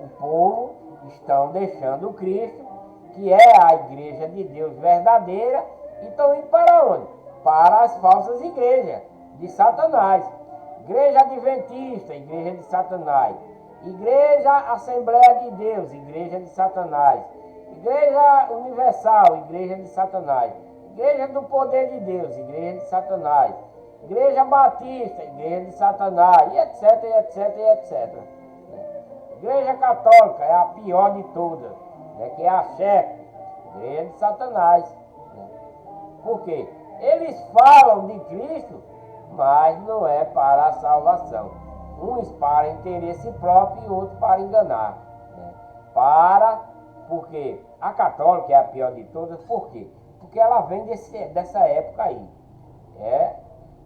O povo estão deixando Cristo, que é a igreja de Deus verdadeira, e estão indo para onde? Para as falsas igrejas de Satanás. Igreja Adventista, igreja de Satanás. Igreja Assembleia de Deus, igreja de Satanás. Igreja Universal, igreja de Satanás. Igreja do Poder de Deus, igreja de Satanás. Igreja Batista, igreja de Satanás, e etc, etc, etc. Igreja Católica é a pior de todas, né, que é a chefe, igreja de Satanás. Né? Por quê? Eles falam de Cristo, mas não é para a salvação. Uns para interesse próprio e outros para enganar. Né? Porque a católica é a pior de todas, por quê? Porque ela vem dessa época aí.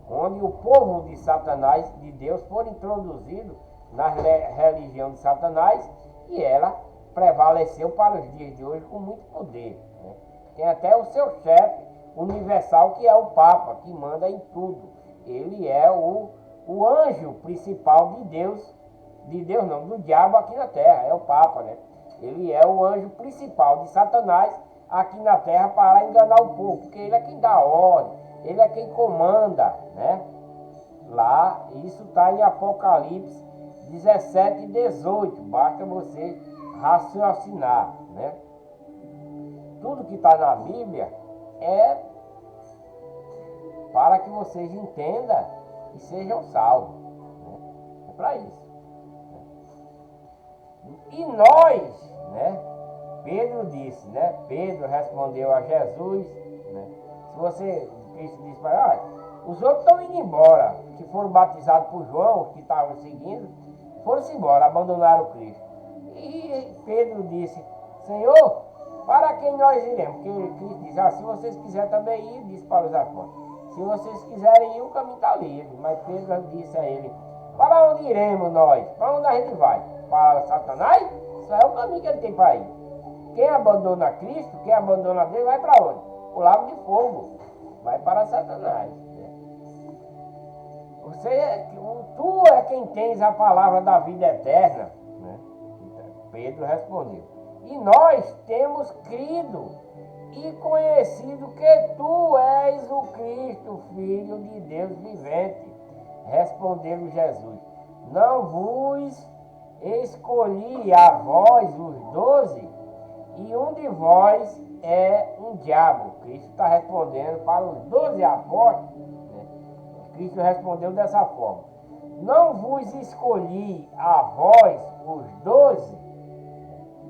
Onde o povo de Satanás, de Deus, foram introduzidos na religião de Satanás e ela prevaleceu para os dias de hoje com muito poder. Né? Tem até o seu chefe universal, que é o Papa, que manda em tudo. Ele é o anjo principal de Deus de Deus não, do diabo aqui na terra, é o Papa, né? Ele é o anjo principal de Satanás aqui na terra para enganar o povo, porque ele é quem dá ordem, ele é quem comanda, né? Lá, isso está em Apocalipse 17 e 18, basta você raciocinar, né? Tudo que está na Bíblia é para que vocês entendam e sejam salvos, né? É para isso. E nós, né? Pedro disse, né? Pedro respondeu a Jesus, né? Se você, Cristo disse para os outros estão indo embora, que foram batizados por João, que estavam seguindo, foram-se embora, abandonaram Cristo. E Pedro disse, Senhor, para quem nós iremos? Porque Cristo disse, se vocês quiserem também ir, disse para os apóstolos. Se vocês quiserem ir, o caminho está livre. Mas Pedro disse a ele, para onde iremos nós? Para onde a gente vai? Para Satanás? Isso é o caminho que ele tem para ir. Quem abandona Cristo, quem abandona Deus, vai para onde? O lago de fogo. Vai para Satanás. Tu é quem tens a palavra da vida eterna, né? Pedro respondeu. E nós temos crido e conhecido que tu és o Cristo, Filho de Deus vivente. Respondeu Jesus. Não vos escolhi a vós, os 12, e um de vós é um diabo. Cristo está respondendo para os 12 apóstolos. Cristo respondeu dessa forma. Não vos escolhi a vós, os 12,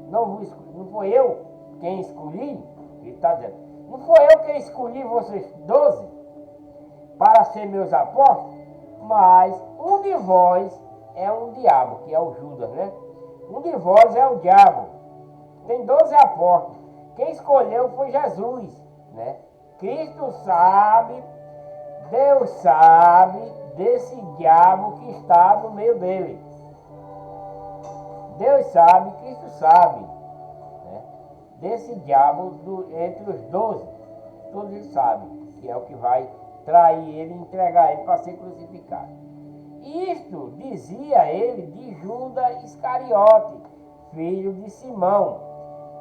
não foi eu quem escolhi, ele está dizendo, não foi eu quem escolhi vocês 12 para ser meus apóstolos, mas um de vós é um diabo, que é o Judas, né? Um de vós é o diabo. Tem 12 apóstolos. Quem escolheu foi Jesus, né? Cristo sabe, Deus sabe desse diabo que está no meio dele. Deus sabe, Cristo sabe, né? Desse diabo entre os 12. Todos eles sabem que é o que vai trair ele e entregar ele para ser crucificado. Isto dizia ele de Judas Iscariote, filho de Simão,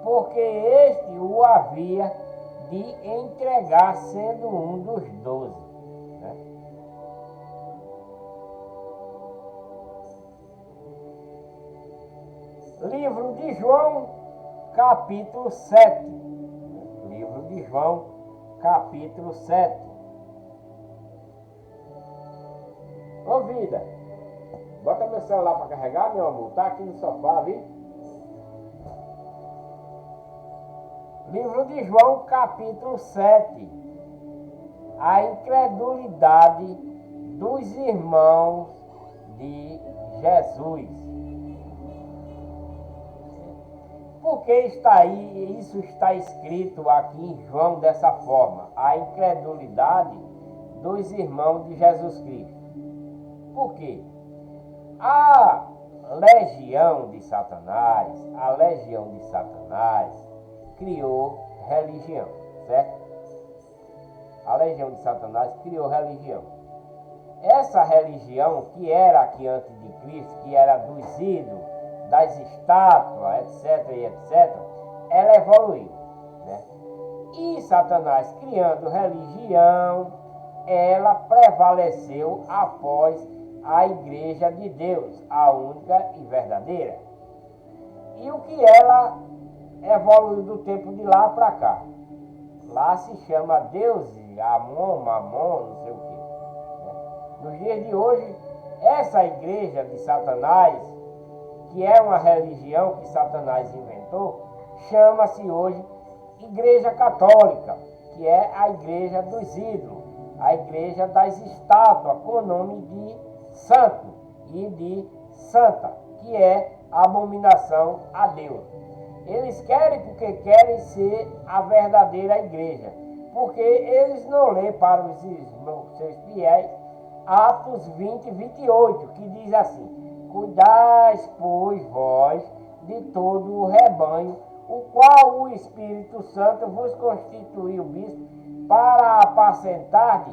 porque este o havia de entregar sendo um dos 12. Né? Livro de João, capítulo 7. Livro de João, capítulo 7. Ô vida, bota meu celular para carregar, meu amor, tá aqui no sofá, viu? Livro de João, capítulo 7. A incredulidade dos irmãos de Jesus. Porque isso está escrito aqui em João dessa forma. A incredulidade dos irmãos de Jesus Cristo. Por quê? A legião de Satanás criou religião, certo? A legião de Satanás criou religião. Essa religião que era aqui antes de Cristo, que era dos ídolos, das estátuas, etc, e etc, ela evoluiu, né? E Satanás criando religião, ela prevaleceu após a igreja de Deus, a única e verdadeira. E o que ela evoluiu do tempo de lá para cá? Lá se chama Deus, Amon, Mamon, não sei o quê. Né? Nos dias de hoje, essa igreja de Satanás, que é uma religião que Satanás inventou, chama-se hoje Igreja Católica, que é a igreja dos ídolos, a igreja das estátuas, com o nome de santo e de santa, que é a abominação a Deus. Eles querem porque querem ser a verdadeira igreja, porque eles não lêem para os seus fiéis Atos 20, 28, que diz assim: cuidais, pois, vós de todo o rebanho, o qual o Espírito Santo vos constituiu bispo para apacentar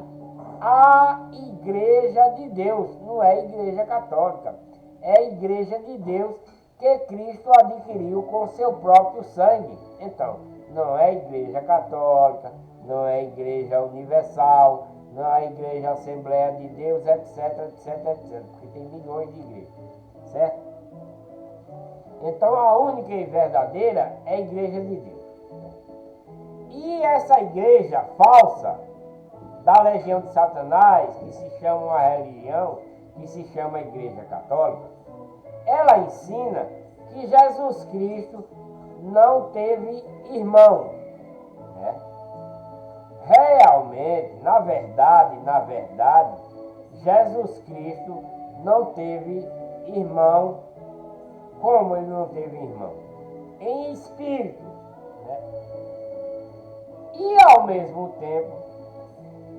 a igreja de Deus. Não é a igreja católica, é a igreja de Deus que Cristo adquiriu com seu próprio sangue. Então, não é a igreja católica, não é a igreja universal, não é a igreja Assembleia de Deus, etc, etc, etc, porque tem milhões de igrejas, certo? Então, a única e verdadeira é a igreja de Deus. E essa igreja falsa, da legião de Satanás, que se chama uma religião, que se chama Igreja Católica, ela ensina que Jesus Cristo não teve irmão. Né? Realmente, na verdade, Jesus Cristo não teve irmão. Como ele não teve irmão? Em espírito. Né? E ao mesmo tempo,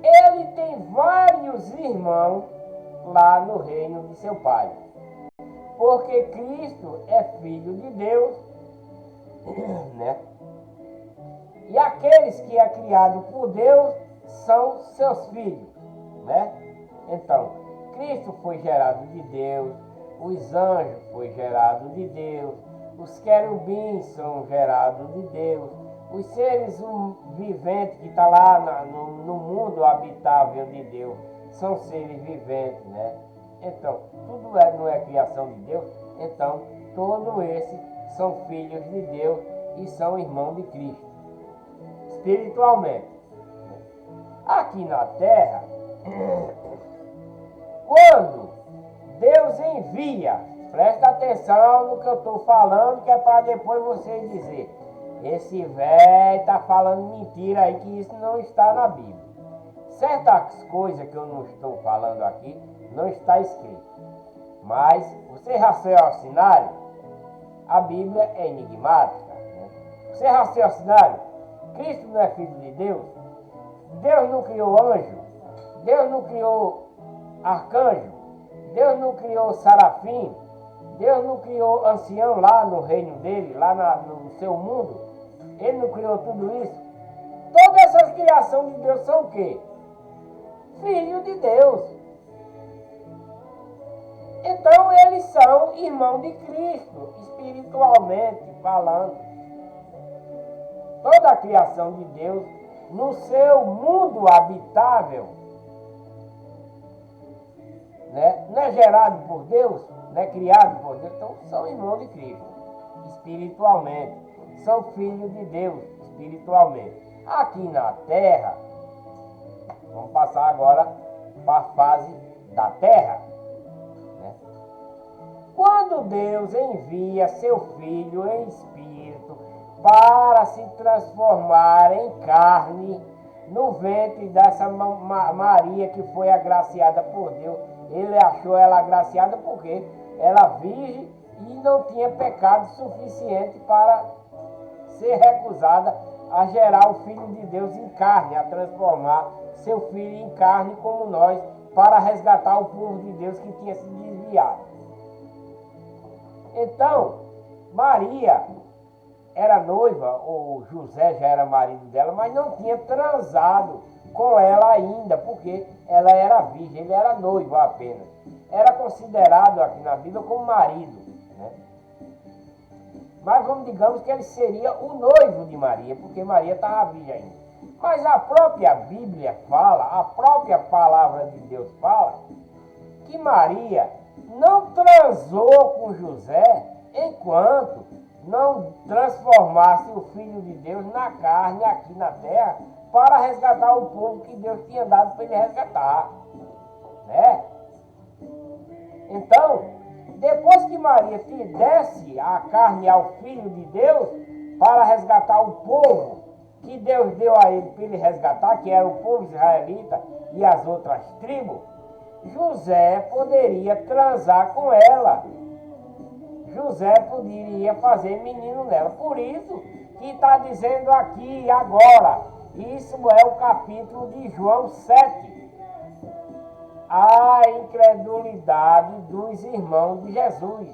ele tem vários irmãos lá no reino de seu pai. Porque Cristo é filho de Deus, né? E aqueles que é criado por Deus são seus filhos, né? Então, Cristo foi gerado de Deus, os anjos foi gerado de Deus, os querubins são gerados de Deus, os seres viventes que estão lá no mundo habitável de Deus são seres viventes, né? Então, tudo não é criação de Deus, então todos esses são filhos de Deus e são irmãos de Cristo, espiritualmente. Aqui na terra, quando Deus envia, presta atenção no que eu estou falando, que é para depois você dizer, esse velho está falando mentira aí, que isso não está na Bíblia. Certas coisas que eu não estou falando aqui, não está escrito. Mas, vocês raciocinaram, a Bíblia é enigmática. Né? Vocês raciocinaram, Cristo não é filho de Deus? Deus não criou anjo? Deus não criou arcanjo? Deus não criou serafim? Deus não criou ancião lá no reino dele, lá no seu mundo? Ele não criou tudo isso? Todas essas criações de Deus são o quê? Filho de Deus. Então eles são irmãos de Cristo, espiritualmente falando. Toda a criação de Deus, no seu mundo habitável, né? Não é gerado por Deus, não é criado por Deus, então são irmãos de Cristo, espiritualmente. São filhos de Deus, espiritualmente. Aqui na terra, vamos passar agora para a fase da terra. Né? Quando Deus envia seu Filho em espírito para se transformar em carne no ventre dessa Maria que foi agraciada por Deus, ele achou ela agraciada porque ela virgem e não tinha pecado suficiente para ser recusada a gerar o Filho de Deus em carne, a transformar seu Filho em carne como nós, para resgatar o povo de Deus que tinha se desviado. Então, Maria era noiva, ou José já era marido dela, mas não tinha transado com ela ainda, porque ela era virgem, ele era noivo apenas. Era considerado aqui na Bíblia como marido, né? Mas vamos, digamos que ele seria o noivo de Maria, porque Maria estava virgem ainda. Mas a própria Bíblia fala, a própria palavra de Deus fala, que Maria não transou com José enquanto não transformasse o Filho de Deus na carne aqui na terra para resgatar o povo que Deus tinha dado para ele resgatar. Né? Então, depois que Maria desse a carne ao Filho de Deus para resgatar o povo que Deus deu a ele para ele resgatar, que era o povo israelita e as outras tribos, José poderia transar com ela. José poderia fazer menino nela. Por isso que está dizendo aqui agora, isso é o capítulo de João 7. A incredulidade dos irmãos de Jesus.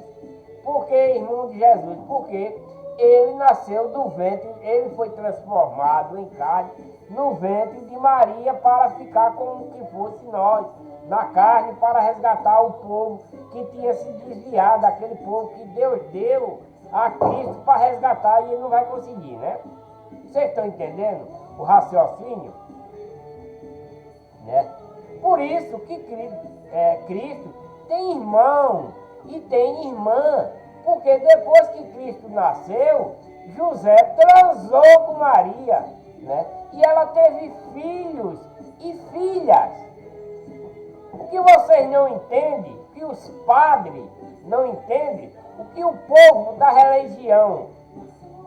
Por que irmão de Jesus? Porque ele nasceu do ventre, ele foi transformado em carne no ventre de Maria para ficar como que fosse nós. na carne para resgatar o povo que tinha se desviado, aquele povo que Deus deu a Cristo para resgatar e ele não vai conseguir, né? Vocês estão entendendo o raciocínio? Né? Por isso que Cristo tem irmão e tem irmã, porque depois que Cristo nasceu, José transou com Maria, né? E ela teve filhos e filhas. O que vocês não entendem, o que os padres não entendem, o que o povo da religião,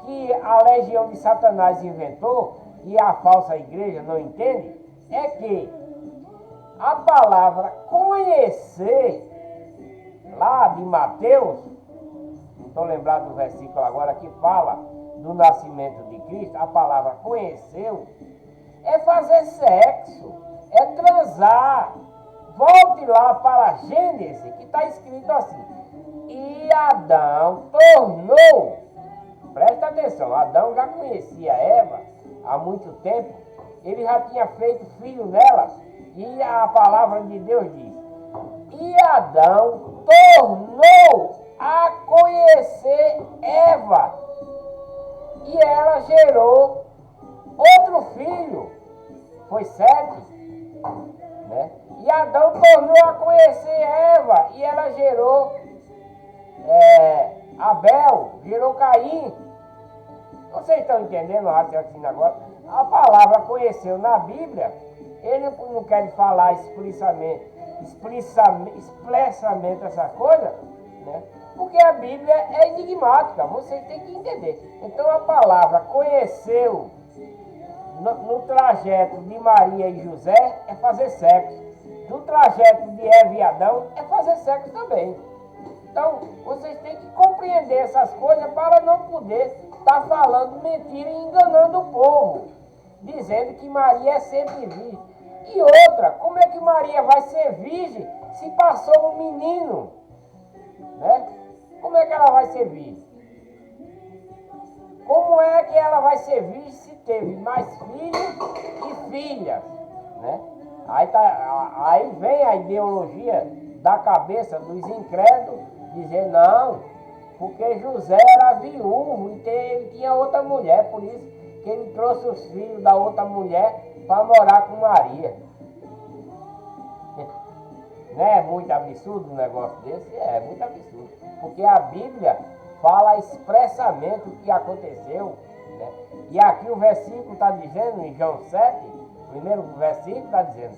que a legião de Satanás inventou, e a falsa igreja não entende, é que a palavra conhecer, lá de Mateus, não estou lembrado do versículo agora, que fala do nascimento de Cristo, a palavra conheceu, é fazer sexo, é transar. Volte lá para Gênesis, que está escrito assim, e Adão tornou, presta atenção, Adão já conhecia Eva há muito tempo, ele já tinha feito filho nela, e a palavra de Deus diz, e Adão tornou a conhecer Eva, e ela gerou outro filho, foi Sete, né? E Adão tornou a conhecer Eva, e ela gerou Abel, gerou Caim. Vocês estão entendendo o raciocínio agora? A palavra conheceu na Bíblia, ele não quer falar expressamente essa coisa, né? Porque a Bíblia é enigmática, vocês têm que entender. Então a palavra conheceu no trajeto de Maria e José é fazer sexo. No trajeto de Eva e Adão é fazer sexo também. Então, vocês têm que compreender essas coisas para não poder estar falando mentira e enganando o povo, dizendo que Maria é sempre virgem. E outra, como é que Maria vai ser virgem se passou um menino? Né? Como é que ela vai ser virgem? Como é que ela vai ser virgem se teve mais filhos e filhas? Né? Aí vem a ideologia da cabeça dos incrédulos, dizer não, porque José era viúvo e ele tinha outra mulher, por isso que ele trouxe os filhos da outra mulher para morar com Maria. Não é muito absurdo um negócio desse? É muito absurdo, porque a Bíblia fala expressamente o que aconteceu, né? E aqui o versículo está dizendo, em João 7, primeiro versículo está dizendo,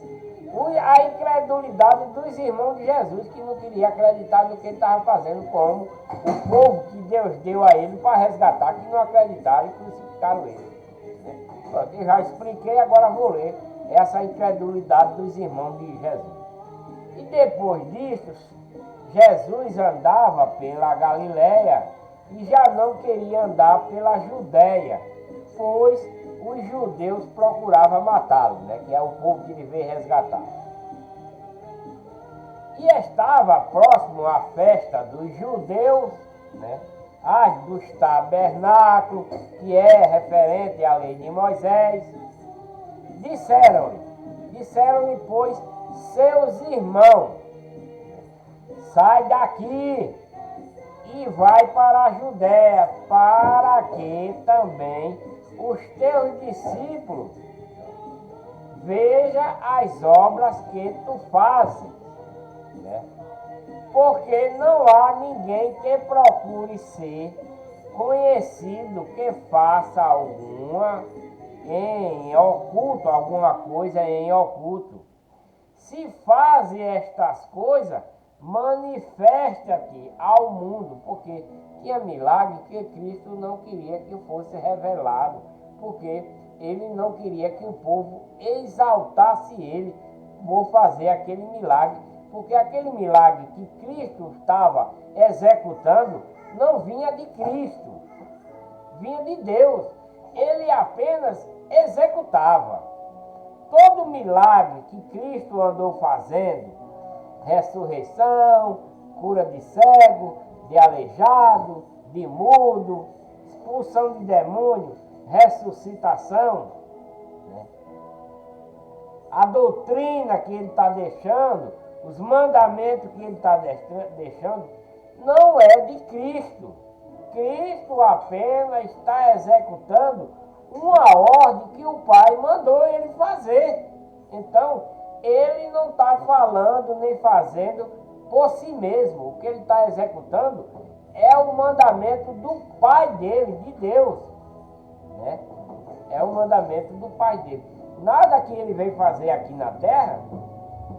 a incredulidade dos irmãos de Jesus, que não queria acreditar no que ele estava fazendo, como o povo que Deus deu a ele para resgatar, que não acreditaram e crucificaram ele. Eu já expliquei, agora vou ler essa incredulidade dos irmãos de Jesus. E depois disso, Jesus andava pela Galiléia e já não queria andar pela Judéia, pois os judeus procuravam matá-lo, né, que é o povo que ele veio resgatar. E estava próximo à festa dos judeus, né, as dos tabernáculos, que é referente à lei de Moisés. Disseram-lhe, pois, seus irmãos, sai daqui e vai para a Judéia, para que também os teus discípulos vejam as obras que tu fazes, né? Porque não há ninguém que procure ser conhecido que faça alguma coisa em oculto. Se faz estas coisas, manifesta-te ao mundo, porque tinha milagre que Cristo não queria que fosse revelado, porque ele não queria que o povo exaltasse ele por fazer aquele milagre, porque aquele milagre que Cristo estava executando não vinha de Cristo, vinha de Deus. Ele apenas executava. Todo milagre que Cristo andou fazendo, ressurreição, cura de cego, de aleijado, de mudo, expulsão de demônio, ressuscitação, né? a doutrina que ele está deixando, os mandamentos que ele está deixando, não é de Cristo. Cristo apenas está executando uma ordem que o Pai mandou ele fazer. Então, ele não está falando nem fazendo por si mesmo. O que ele está executando é o mandamento do Pai dele, de Deus, né? É o mandamento do Pai dele. Nada que ele veio fazer aqui na terra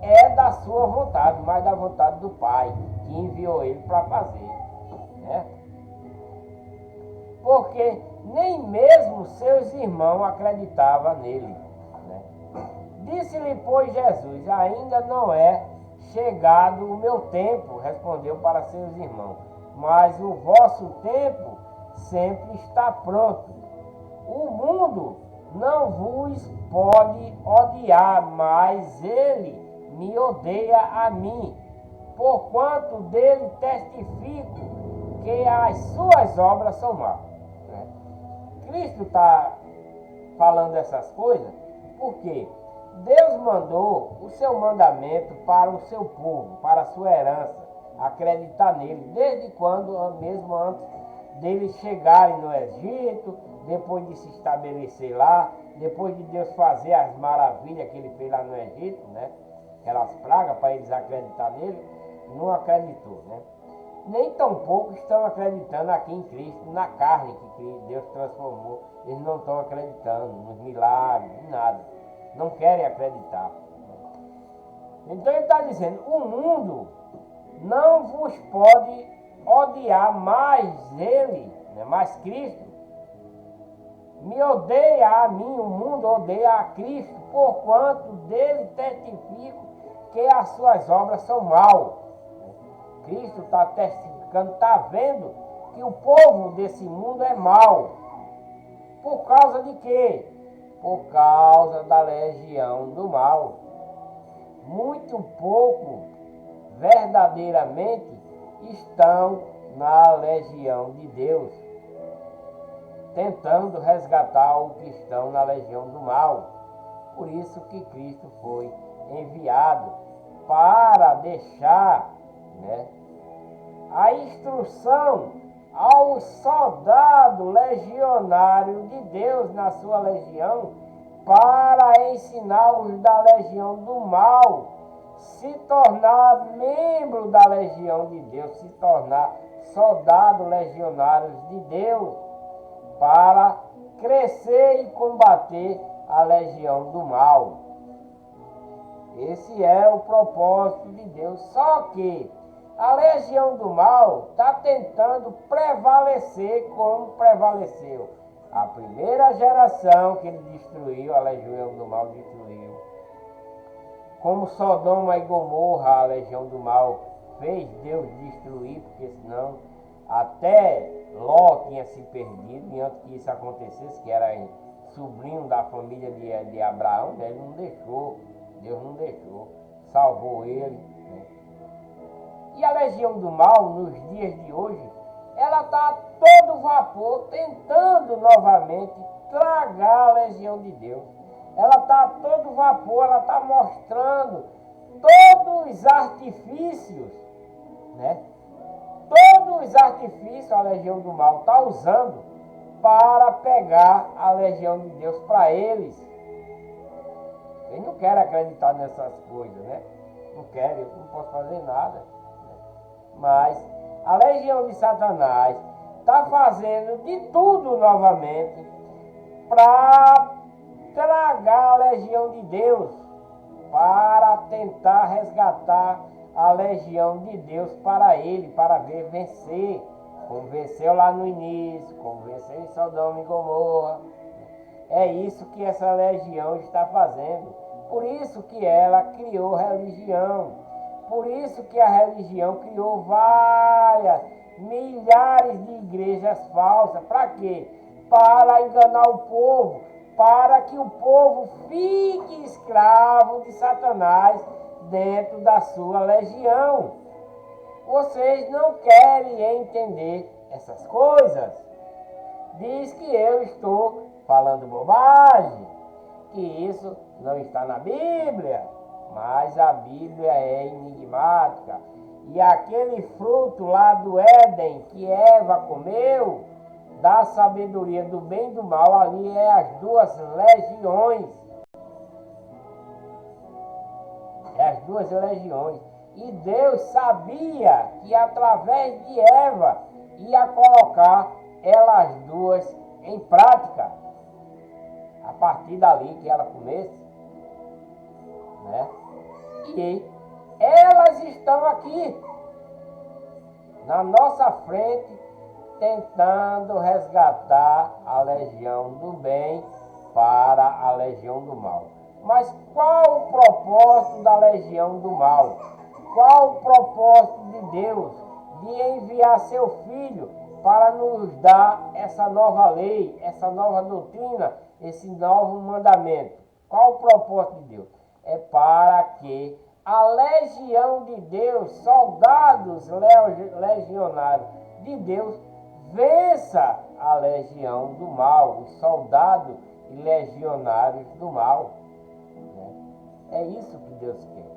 é da sua vontade, mas da vontade do Pai, que enviou ele para fazer, né? Porque nem mesmo seus irmãos acreditavam nele, né? Disse-lhe, pois, Jesus: ainda não é chegado o meu tempo, respondeu para seus irmãos, mas o vosso tempo sempre está pronto. O mundo não vos pode odiar, mas ele me odeia a mim, porquanto dele testifico que as suas obras são más. Cristo está falando essas coisas porque Deus mandou o seu mandamento para o seu povo, para a sua herança, acreditar nele, desde quando, mesmo antes deles chegarem no Egito, depois de se estabelecer lá, depois de Deus fazer as maravilhas que ele fez lá no Egito, né? Aquelas pragas para eles acreditar nele, não acreditou, né? Nem tampouco estão acreditando aqui em Cristo, na carne que Deus transformou. Eles não estão acreditando nos milagres, em nada. Não querem acreditar. Então ele está dizendo, o mundo não vos pode odiar, mais ele, né, mais Cristo, me odeia a mim, o mundo odeia a Cristo, porquanto dele testifico que as suas obras são mal. Cristo está testificando, está vendo que o povo desse mundo é mau. Por causa de quê? Por causa da legião do mal. Muito pouco, verdadeiramente, estão na legião de Deus, tentando resgatar o que estão na legião do mal. Por isso que Cristo foi enviado para deixar, né, a instrução ao soldado legionário de Deus na sua legião, para ensinar os da legião do mal, se tornar membro da legião de Deus, se tornar soldado legionários de Deus, para crescer e combater a legião do mal. Esse é o propósito de Deus. Só que a legião do mal está tentando prevalecer como prevaleceu a primeira geração que ele destruiu, a legião do mal destruiu. Como Sodoma e Gomorra, a legião do mal fez Deus destruir, porque senão até Ló tinha se perdido, e antes que isso acontecesse, que era sobrinho da família de Abraão, né, ele não deixou, Deus não deixou, salvou ele, né? E a legião do mal, nos dias de hoje, ela está a todo vapor, tentando novamente tragar a legião de Deus. Ela está a todo vapor, ela está mostrando todos os artifícios, né? Todos os artifícios a legião do mal está usando para pegar a legião de Deus para eles. Eles não querem acreditar nessas coisas, né? Não querem, eu não posso fazer nada. Né? Mas a legião de Satanás está fazendo de tudo novamente para tragar a legião de Deus, para tentar resgatar a legião de Deus para ele, para ver vencer, como venceu lá no início, como venceu em Sodoma e Gomorra. É isso que essa legião está fazendo. Por isso que ela criou religião. Por isso que a religião criou milhares de igrejas falsas. Para quê? Para enganar o povo, para que o povo fique escravo de Satanás dentro da sua legião. Vocês não querem entender essas coisas. Diz que eu estou falando bobagem, que isso não está na Bíblia, mas a Bíblia é enigmática. E aquele fruto lá do Éden que Eva comeu, da sabedoria do bem e do mal, ali é as duas legiões. É as duas legiões. E Deus sabia que através de Eva ia colocar elas duas em prática. A partir dali que ela comesse, né? E elas estão aqui, na nossa frente, tentando resgatar a legião do bem para a legião do mal. Mas qual o propósito da legião do mal? Qual o propósito de Deus de enviar seu Filho para nos dar essa nova lei, essa nova doutrina, esse novo mandamento? Qual o propósito de Deus? É para que a legião de Deus, soldados legionários de Deus, vença a legião do mal, os soldados e legionários do mal. É isso que Deus quer.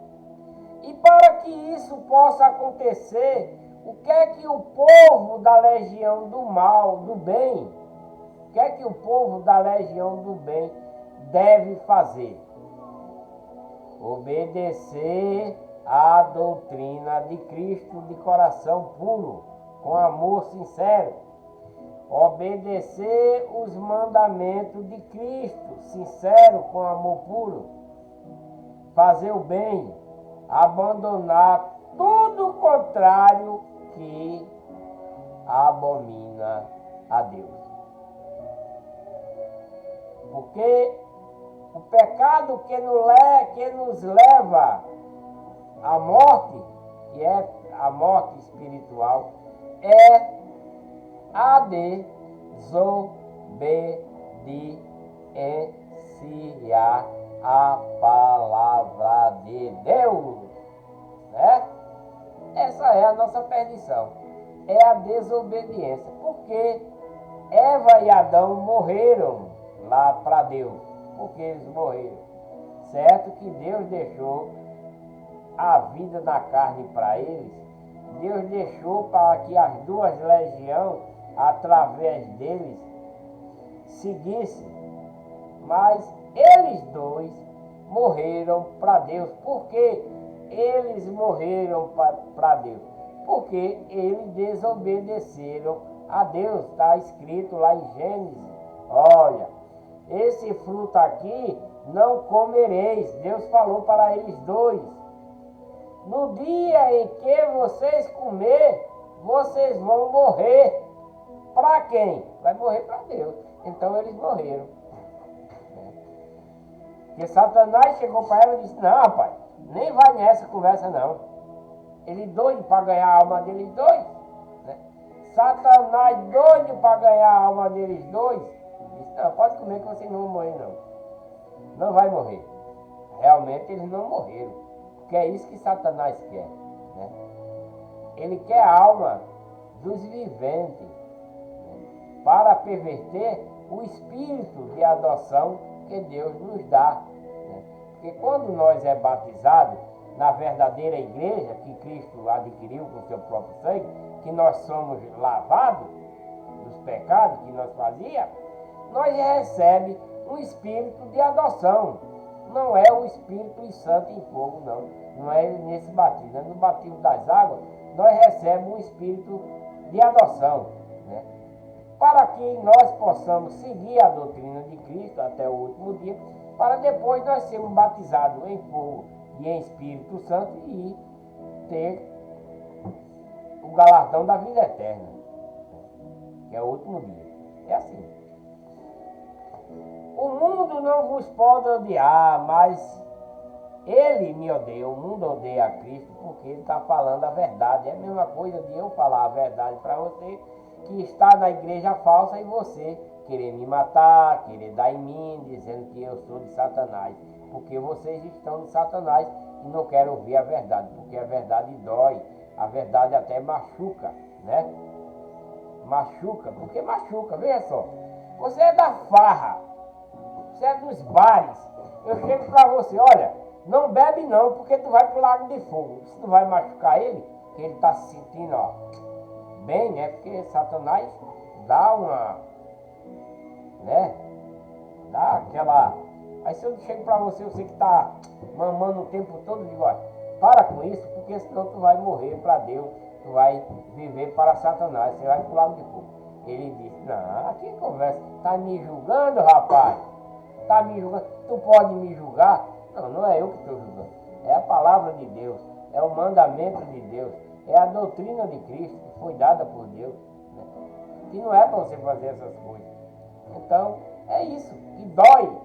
E para que isso possa acontecer, o que é que o povo da legião do mal, do bem, o que é que o povo da legião do bem deve fazer? Obedecer à doutrina de Cristo de coração puro, com amor sincero. Obedecer os mandamentos de Cristo, sincero, com amor puro. Fazer o bem, abandonar tudo o contrário que abomina a Deus. Porque o pecado que nos leva à morte, que é a morte espiritual, é a desobediência à palavra de Deus, né? Essa é a nossa perdição, é a desobediência, porque Eva e Adão morreram lá para Deus, porque eles morreram, certo que Deus deixou a vida na carne para eles, Deus deixou para que as duas legiões, através deles, seguissem, mas eles dois morreram para Deus. Por que eles morreram para Deus? Porque eles desobedeceram a Deus. Está escrito lá em Gênesis: olha, esse fruto aqui não comereis. Deus falou para eles dois: no dia em que vocês comer, vocês vão morrer. Para quem? Vai morrer para Deus. Então eles morreram. Porque Satanás chegou para ela e disse: não, rapaz, nem vai nessa conversa não. Ele doido para ganhar a alma deles dois, né? Satanás doido para ganhar a alma deles dois, disse: não, pode comer que vocês não vão morrer não. Não vai morrer. Realmente eles não morreram, porque é isso que Satanás quer, né? Ele quer a alma dos viventes, né? Para perverter o espírito de adoção que Deus nos dá, né? Porque quando nós é batizado na verdadeira igreja que Cristo adquiriu com seu próprio sangue, que nós somos lavados dos pecados que nós fazíamos, nós recebemos um espírito de adoção. Não é o Espírito Santo em fogo, não. Não é nesse batismo. No batismo das águas, nós recebemos um espírito de adoção, né? Para que nós possamos seguir a doutrina de Cristo até o último dia, para depois nós sermos batizados em fogo e em Espírito Santo e ter o galardão da vida eterna, que é o último dia. É assim. O mundo não vos pode odiar, mas ele me odeia. O mundo odeia a Cristo porque ele está falando a verdade. É a mesma coisa de eu falar a verdade para você, que está na igreja falsa, e você querer me matar, querer dar em mim, dizendo que eu sou de Satanás. Porque vocês estão de Satanás e não querem ouvir a verdade, porque a verdade dói, a verdade até machuca, né? Machuca, porque machuca, veja só. Você é da farra, você é dos bares. Eu chego para você, olha, não bebe não, porque tu vai pro lago de fogo. Se tu vai machucar ele, que ele está se sentindo, ó, bem, né? Porque Satanás dá uma, né? Dá aquela... Aí se eu chego para você, você que está mamando o tempo todo, digo, olha, para com isso, porque senão tu vai morrer para Deus, tu vai viver para Satanás, você vai pro lago de fogo. Ele disse, não, que conversa, tá me julgando, rapaz? Tá me julgando? Tu pode me julgar? Não, não é eu que estou julgando, é a palavra de Deus, é o mandamento de Deus, é a doutrina de Cristo que foi dada por Deus, né? Que não é para você fazer essas coisas. Então, é isso, que dói,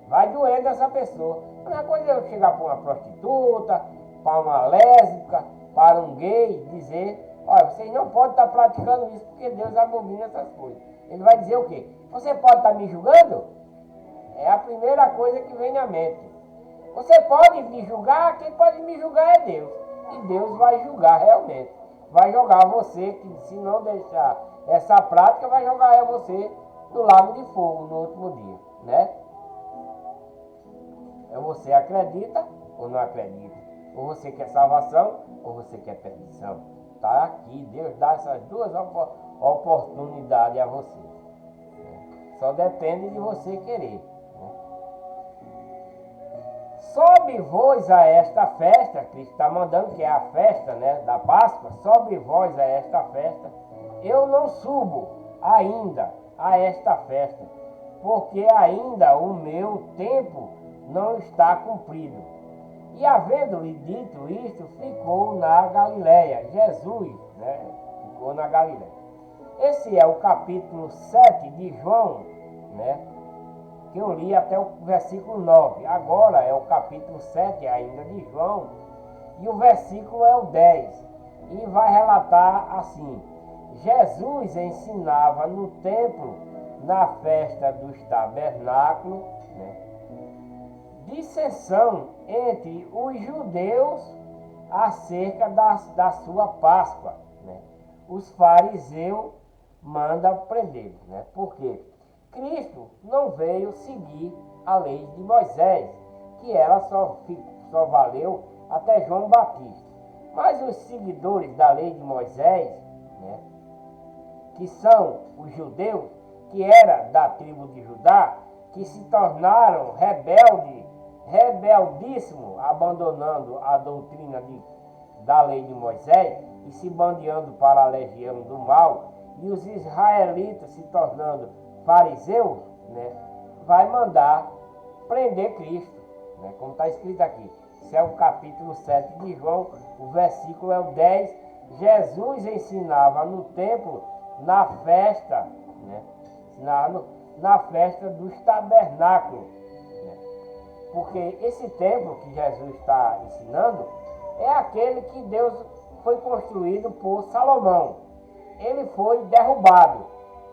vai doer dessa pessoa. A mesma coisa é eu chegar para uma prostituta, para uma lésbica, para um gay, dizer, olha, vocês não podem estar praticando isso porque Deus abomina essas coisas. Ele vai dizer o quê? Você pode estar me julgando? É a primeira coisa que vem na mente. Você pode me julgar, quem pode me julgar é Deus. E Deus vai julgar realmente. Vai jogar você, que se não deixar essa prática, vai jogar você no lago de fogo no último dia, né? Você acredita ou não acredita? Ou você quer salvação ou você quer perdição? Está aqui, Deus dá essas duas oportunidades a você. Só depende de você querer. Sobe-vos a esta festa, Cristo está mandando, que é a festa, né, da Páscoa. Sobe-vos a esta festa. Eu não subo ainda a esta festa, porque ainda o meu tempo não está cumprido. E havendo-lhe dito isto, ficou na Galileia. Jesus, né, ficou na Galileia. Esse é o capítulo 7 de João, né, que eu li até o versículo 9. Agora é o capítulo 7 ainda de João, e o versículo é o 10. E vai relatar assim: Jesus ensinava no templo, na festa dos tabernáculos, né, dissensão entre os judeus acerca da sua Páscoa, né? Os fariseus mandam prender, né? Porque Cristo não veio seguir a lei de Moisés, que ela só valeu até João Batista. Mas os seguidores da lei de Moisés, né, que são os judeus, que era da tribo de Judá, que se tornaram rebeldíssimos, abandonando a doutrina da lei de Moisés e se bandeando para a legião do mal, e os israelitas se tornando fariseus, né, vai mandar prender Cristo, né, como está escrito aqui. Esse é o capítulo 7 de João, o versículo é o 10. Jesus ensinava no templo, na festa, né, na festa dos tabernáculos, né, porque esse templo que Jesus está ensinando é aquele que Deus foi construído por Salomão. Ele foi derrubado,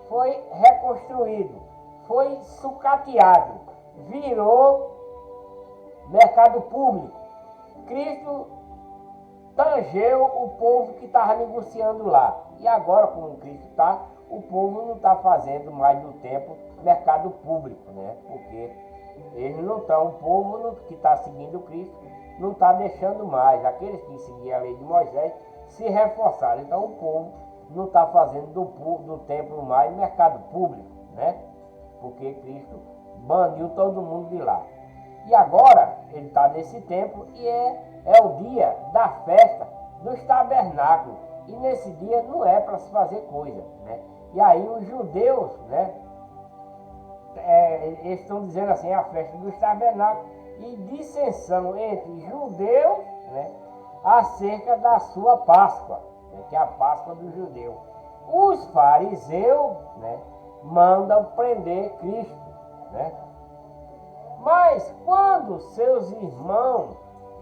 foi reconstruído, foi sucateado, virou mercado público. Cristo tangeu o povo que estava negociando lá. E agora, como Cristo está, o povo não está fazendo mais do templo mercado público, né? Porque eles não estão, o povo que está seguindo Cristo não está deixando mais. Aqueles que seguiam a lei de Moisés se reforçaram. Então o povo não está fazendo do templo mais mercado público, né? Porque Cristo baniu todo mundo de lá. E agora ele está nesse templo e é o dia da festa dos tabernáculos. E nesse dia não é para se fazer coisa, né? E aí os judeus, né, eles estão dizendo assim, é a festa dos tabernáculos, e dissensão entre judeus, né, acerca da sua Páscoa, né, que é a Páscoa do judeu. Os fariseus, né, mandam prender Cristo, né? Mas quando seus irmãos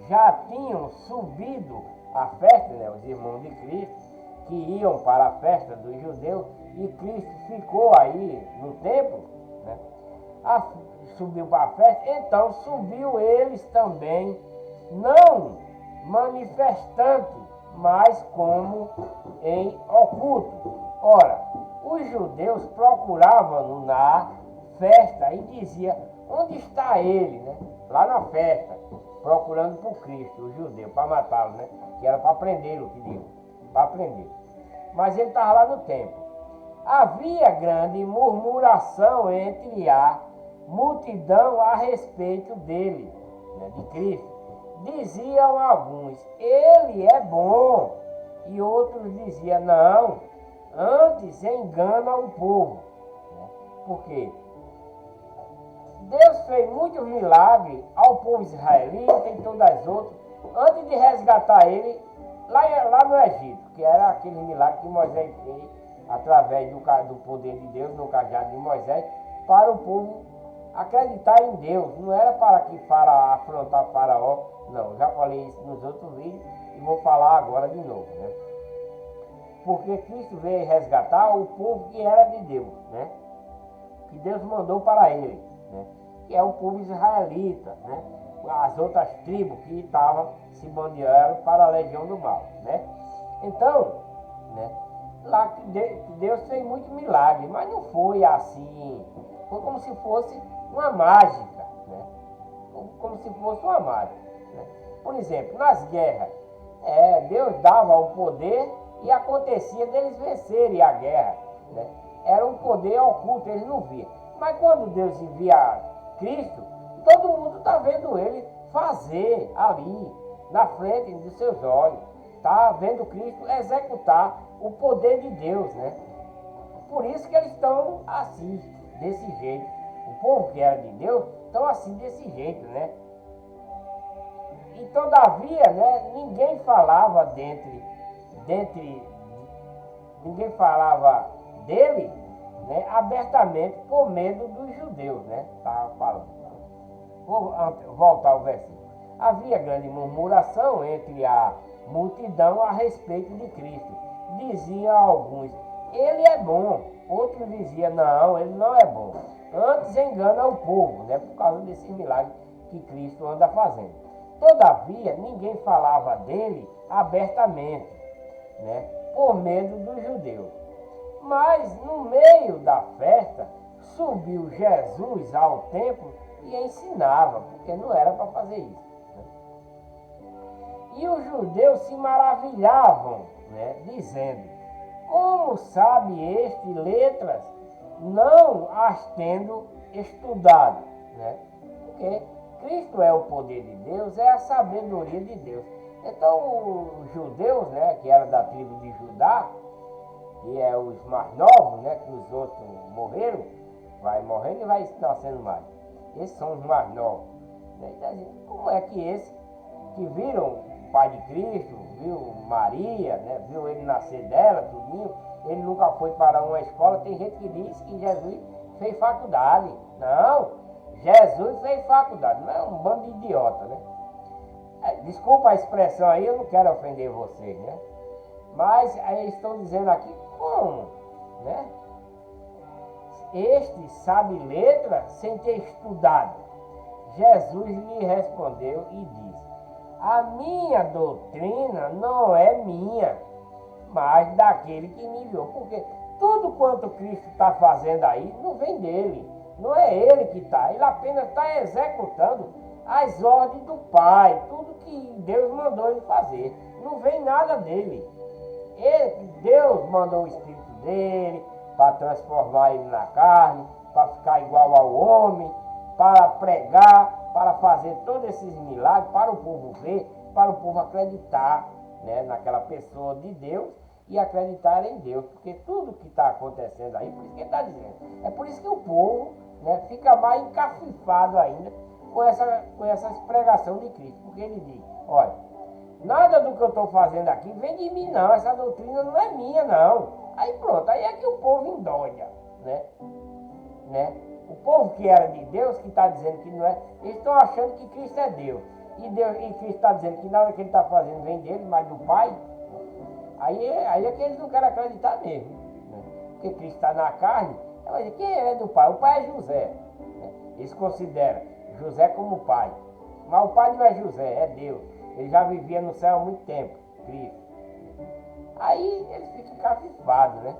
já tinham subido à festa, né, os irmãos de Cristo, que iam para a festa dos judeus, e Cristo ficou aí no templo, né, subiu para a festa, então subiu eles também, não manifestante, mas como em oculto. Ora, os judeus procuravam-no na festa e dizia: onde está ele, né? Lá na festa, procurando por Cristo, o judeu, para matá-lo, né? Que era para prendê-lo, que digo, para prender. Mas ele estava lá no templo. Havia grande murmuração entre a multidão a respeito dele, né, de Cristo. Diziam alguns, ele é bom, e outros diziam, não, antes engana o povo. Né? Por quê? Deus fez muitos milagres ao povo israelita e todas as outras, antes de resgatar ele lá no Egito, que era aquele milagre que Moisés fez através do poder de Deus, no cajado de Moisés, para o povo acreditar em Deus. Não era para que afrontar Faraó, não. Já falei isso nos outros vídeos e vou falar agora de novo, né? Porque Cristo veio resgatar o povo que era de Deus, né? Que Deus mandou para ele, né? Que é o povo israelita, né? As outras tribos que estavam se bandeando para a legião do mal, né? Então, né? Lá Deus fez muito milagre, mas não foi assim. Foi como se fosse uma mágica, né? Como se fosse uma mágica, né? Por exemplo, nas guerras, Deus dava o poder e acontecia deles vencerem a guerra, né? Era um poder oculto, eles não viam. Mas quando Deus envia Cristo, todo mundo está vendo ele fazer ali, na frente dos seus olhos. Está vendo Cristo executar o poder de Deus, né? Por isso que eles estão assim, desse jeito. O povo que era de Deus estão assim, desse jeito, né? E todavia, né, ninguém falava ninguém falava dele, né, abertamente por medo dos judeus, né? Tá falando. Vou voltar ao versículo. Havia grande murmuração entre a multidão a respeito de Cristo. Diziam alguns, ele é bom. Outros diziam, não, ele não é bom. Antes engana o povo, né, por causa desse milagre que Cristo anda fazendo. Todavia, ninguém falava dele abertamente, né, por medo dos judeus. Mas no meio da festa, subiu Jesus ao templo e ensinava, porque não era para fazer isso. E os judeus se maravilhavam, né, dizendo, como sabe este letras, não as tendo estudado, né? Porque Cristo é o poder de Deus, é a sabedoria de Deus. Então os judeus, né, que eram da tribo de Judá, que é os mais novos, né, que os outros morreram, vai morrendo e vai nascendo mais. Esses são os mais novos. Né? Então, como é que esse, que viram o Pai de Cristo, viu Maria, né, viu ele nascer dela, tudinho, ele nunca foi para uma escola, tem gente que diz que Jesus fez faculdade. Não, Jesus fez faculdade, não é um bando de idiota, né? Desculpa a expressão aí, eu não quero ofender vocês, né? Mas aí estão dizendo aqui, como, né? Este sabe letras sem ter estudado. Jesus lhe respondeu e disse, a minha doutrina não é minha, mas daquele que me enviou. Porque tudo quanto Cristo está fazendo aí não vem dele. Não é ele que está. Ele apenas está executando as ordens do Pai. Tudo que Deus mandou ele fazer. Não vem nada dele. Deus mandou o Espírito dele para transformar ele na carne, para ficar igual ao homem, para pregar, para fazer todos esses milagres, para o povo ver, para o povo acreditar, né, naquela pessoa de Deus e acreditar em Deus. Porque tudo que está acontecendo aí, por isso que ele está dizendo, é por isso que o povo, né, fica mais encafifado ainda com essa pregação de Cristo. Porque ele diz, olha, nada do que eu estou fazendo aqui vem de mim não, essa doutrina não é minha não. Aí pronto, aí é que o povo endoida, né? O povo que era de Deus, que está dizendo que não é, eles estão achando que Cristo é Deus. E Cristo está dizendo que nada que ele está fazendo vem dele, mas do Pai. Aí é que eles não querem acreditar mesmo. Né? Porque Cristo está na carne, ela diz, quem é do Pai? O Pai é José. Né? Eles consideram José como pai. Mas o Pai não é José, é Deus. Ele já vivia no céu há muito tempo, Cristo. Aí eles ficam encafifados, né?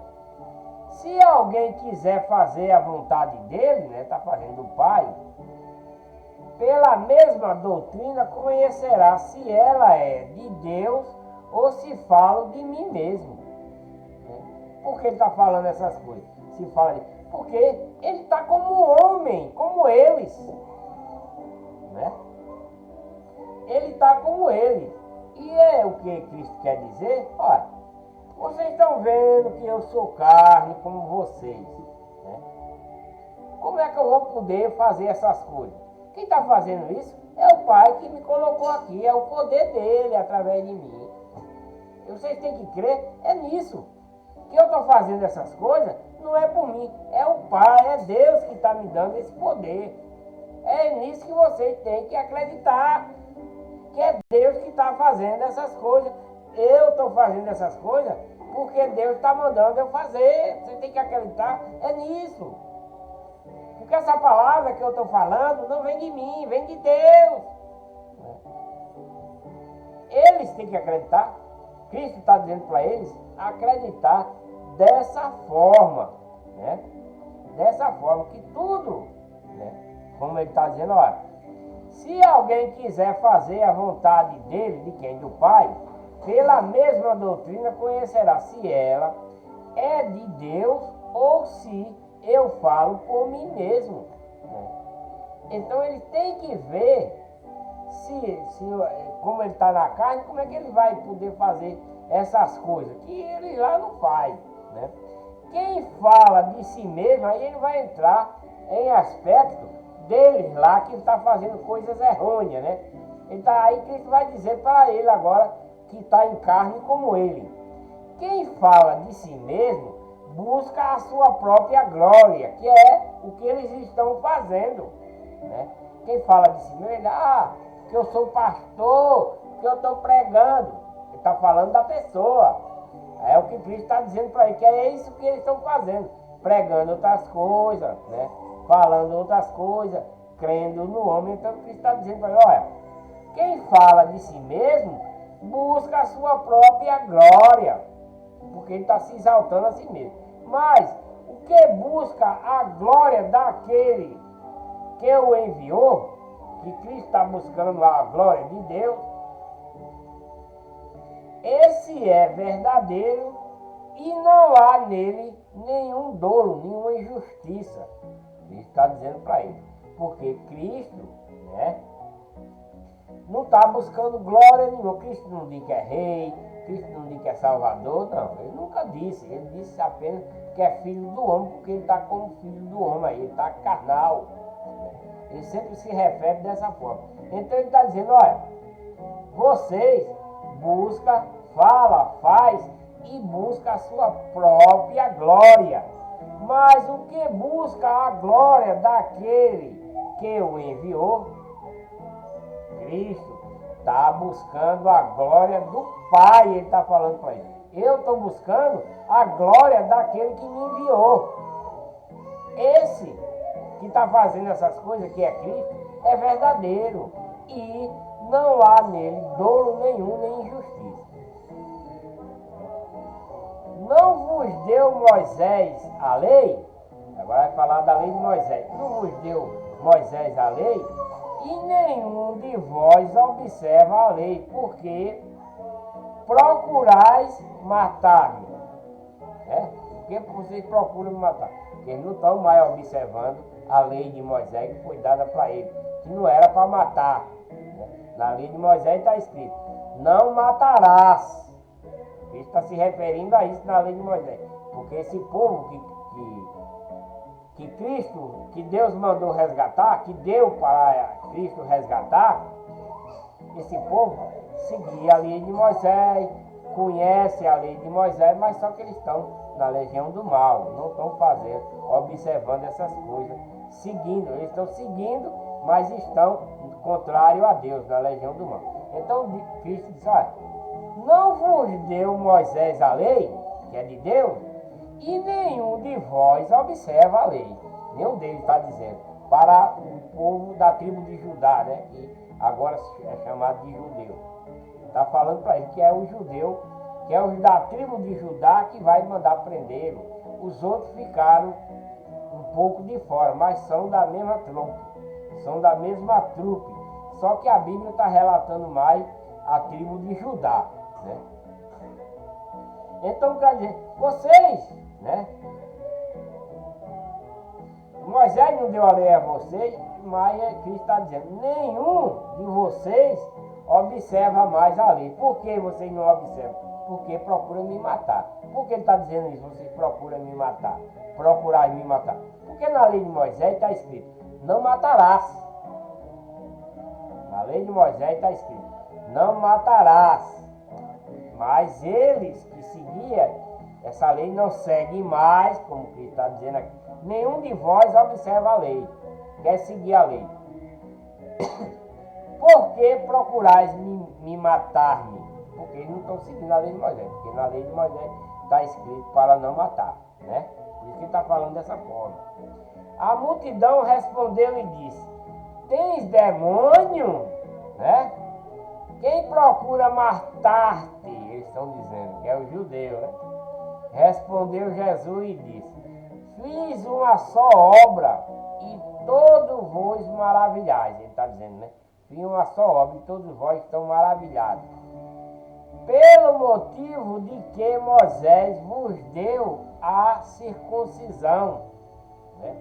Se alguém quiser fazer a vontade dele, né? Está fazendo o Pai, pela mesma doutrina conhecerá se ela é de Deus ou se falo de mim mesmo. Por que ele está falando essas coisas? Se fala de... Porque ele está como homem, como eles. Né? Ele está como eles. E é o que Cristo quer dizer? Olha, vocês estão vendo que eu sou carne como vocês. Né? Como é que eu vou poder fazer essas coisas? Quem está fazendo isso é o Pai que me colocou aqui, é o poder dele através de mim. Vocês têm que crer, é nisso. Que eu estou fazendo essas coisas, não é por mim, é o Pai, é Deus que está me dando esse poder. É nisso que vocês têm que acreditar, que é Deus que está fazendo essas coisas. Eu estou fazendo essas coisas porque Deus está mandando eu fazer. Você tem que acreditar, é nisso. Porque essa palavra que eu estou falando não vem de mim, vem de Deus. Eles têm que acreditar. Cristo está dizendo para eles acreditar dessa forma, né? Dessa forma que tudo, né? Como ele está dizendo, olha, se alguém quiser fazer a vontade dele, de quem? Do Pai, pela mesma doutrina conhecerá se ela é de Deus ou se eu falo por mim mesmo. Né? Então ele tem que ver como ele está na carne, como é que ele vai poder fazer essas coisas que ele lá não faz. Né? Quem fala de si mesmo, aí ele vai entrar em aspecto deles lá que está fazendo coisas errôneas. Né? Então aí Cristo vai dizer para ele agora que está em carne como ele. Quem fala de si mesmo busca a sua própria glória, que é o que eles estão fazendo. Né? Quem fala de si mesmo, que eu sou pastor, que eu estou pregando. Ele está falando da pessoa. É o que Cristo está dizendo para ele, que é isso que eles estão fazendo. Pregando outras coisas, né? Falando outras coisas, crendo no homem. Então Cristo está dizendo para ele, olha, quem fala de si mesmo, busca a sua própria glória. Porque ele está se exaltando a si mesmo. Mas o que busca a glória daquele que o enviou, que Cristo está buscando a glória de Deus, esse é verdadeiro e não há nele nenhum dolo, nenhuma injustiça. Ele está dizendo para ele. Porque Cristo, né, não está buscando glória nenhuma. Cristo não diz que é rei, Cristo não diz que é salvador, não. Ele nunca disse. Ele disse apenas que é filho do homem, porque ele está como filho do homem aí, ele está carnal. Ele sempre se refere dessa forma. Então ele está dizendo, olha, vocês buscam, fala, faz e busca a sua própria glória. Mas o que busca a glória daquele que o enviou, Cristo, está buscando a glória do Pai. Ele está falando para ele, eu estou buscando a glória daquele que me enviou. Esse que está fazendo essas coisas, que é Cristo, é verdadeiro e não há nele dolo nenhum, nem injustiça. Não vos deu Moisés a lei, agora vai falar da lei de Moisés, não vos deu Moisés a lei, e nenhum de vós observa a lei, porque procurais matar-me. Porque vocês procuram me matar? Porque eles não estão mais observando a lei de Moisés que foi dada para ele, que não era para matar. Né? Na lei de Moisés está escrito, não matarás. Ele está se referindo a isso na lei de Moisés. Porque esse povo que Cristo, que Deus mandou resgatar, que deu para Cristo resgatar, esse povo seguia a lei de Moisés, conhece a lei de Moisés, mas só que eles estão na legião do mal, não estão fazendo, observando essas coisas, seguindo, eles estão seguindo, mas estão contrário a Deus, na legião do mal. Então Cristo diz, olha, não vos deu Moisés a lei, que é de Deus, e nenhum de vós observa a lei. Nenhum deles está dizendo, para o povo da tribo de Judá, né, que agora é chamado de judeu. Está falando para ele que é o judeu, que é os da tribo de Judá que vai mandar prendê-lo. Os outros ficaram um pouco de fora, mas são da mesma tronca. são da mesma trupe. Só que a Bíblia está relatando mais a tribo de Judá, né? Então, quer dizer, vocês, né? Moisés não deu a lei a vocês, mas Cristo está dizendo, nenhum de vocês observa mais a lei. Por que vocês não observam? Porque procuram me matar. Por que ele está dizendo isso? Vocês procuram me matar. Procurar me matar. Porque na lei de Moisés está escrito, não matarás. Na lei de Moisés está escrito, não matarás. Mas eles que seguiam essa lei não seguem mais, como Cristo está dizendo aqui. Nenhum de vós observa a lei, quer seguir a lei. Por que procurais me matar-me? Porque eles não estão seguindo a lei de Moisés. Porque na lei de Moisés está escrito para não matar, né? Por isso que ele está falando dessa forma. A multidão respondeu e disse, tens demônio? Né? Quem procura matar-te? Eles estão dizendo, que é o judeu, né? Respondeu Jesus e disse, fiz uma só obra e todos vos maravilhais. Ele está dizendo, né? Fiz uma só obra e todos vós estão maravilhados. Pelo motivo de que Moisés vos deu a circuncisão. Né?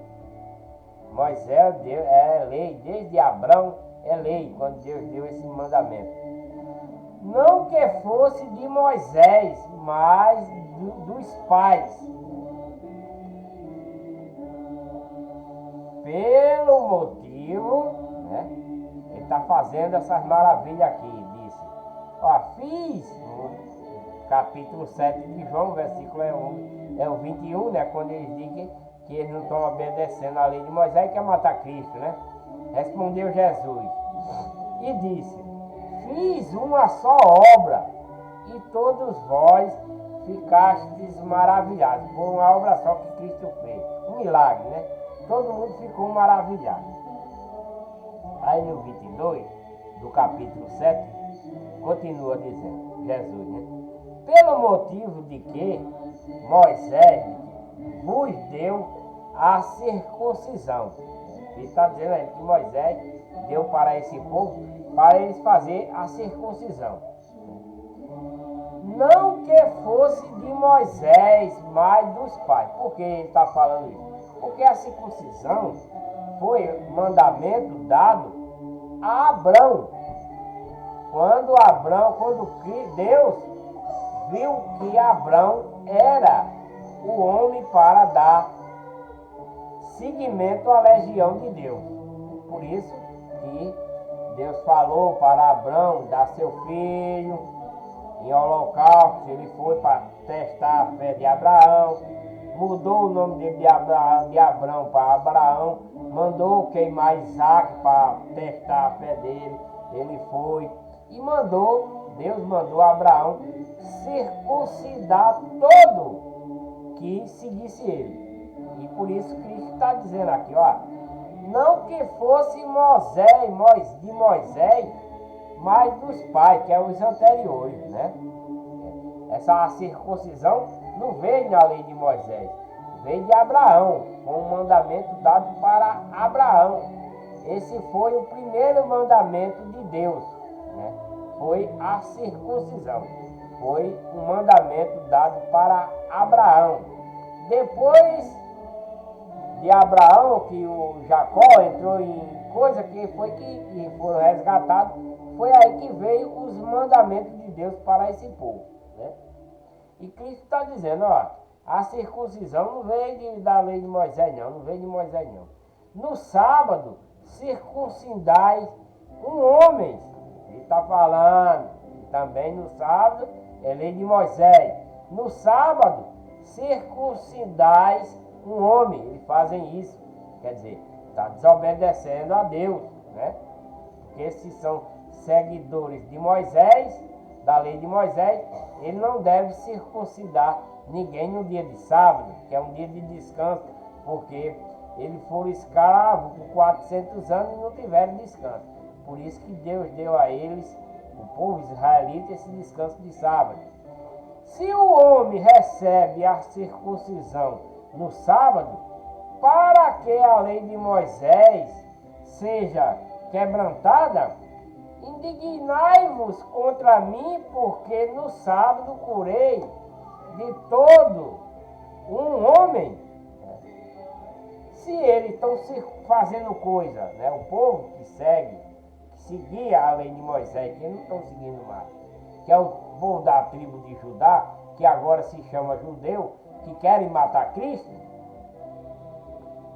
Moisés deu, é lei, desde Abraão é lei, quando Deus deu esse mandamento. Não que fosse de Moisés, mas dos pais. Pelo motivo, né? Ele está fazendo essas maravilhas aqui, disse. Ó, fiz, no capítulo 7 de João, versículo é o 21, né? Quando eles dizem que eles não estão obedecendo a lei de Moisés e quer matar Cristo, né? Respondeu Jesus e disse, fiz uma só obra e todos vós ficastes maravilhados. Foi uma obra só que Cristo fez, um milagre, né? Todo mundo ficou maravilhado. Aí no 22 do capítulo 7, continua dizendo, Jesus, né? Pelo motivo de que Moisés vos deu a circuncisão. Ele está dizendo aí que Moisés deu para esse povo, para eles fazer a circuncisão. Não que fosse de Moisés, mas dos pais. Por que ele está falando isso? Porque a circuncisão foi mandamento dado a Abrão. Quando Deus viu que Abrão era o homem para dar seguimento à legião de Deus. Por isso que Deus falou para Abrão dar seu filho em holocausto. Ele foi para testar a fé de Abraão. Mudou o nome dele de Abrão para Abraão. Mandou queimar Isaac para testar a fé dele. Ele foi e Deus mandou Abraão circuncidar todo que seguisse ele. E por isso Cristo está dizendo aqui, ó, não que fosse de Moisés, mas dos pais, que é os anteriores, né? Essa circuncisão não veio na lei de Moisés, veio de Abraão, com um mandamento dado para Abraão. Esse foi o primeiro mandamento de Deus, né? Foi a circuncisão, foi um mandamento dado para Abraão. Depois de Abraão, que o Jacó entrou em coisa que foram resgatados, foi aí que veio os mandamentos de Deus para esse povo, né? E Cristo está dizendo, ó, a circuncisão não veio da lei de Moisés não veio de Moisés não. No sábado, circuncidai um homem. Ele está falando, também no sábado, é lei de Moisés. No sábado, circuncidais um homem. Eles fazem isso, quer dizer, está desobedecendo a Deus, né? Porque se são seguidores de Moisés, da lei de Moisés, ele não deve circuncidar ninguém no dia de sábado, que é um dia de descanso, porque eles foram escravos por 400 anos e não tiveram descanso. Por isso que Deus deu a eles, o povo israelita, esse descanso de sábado. Se o homem recebe a circuncisão no sábado, para que a lei de Moisés seja quebrantada, indignai-vos contra mim, porque no sábado curei de todo um homem. Se eles estão fazendo coisa, né? O povo que seguia a lei de Moisés, que eles não estão seguindo mais, que é o povo da tribo de Judá, que agora se chama judeu, que querem matar Cristo,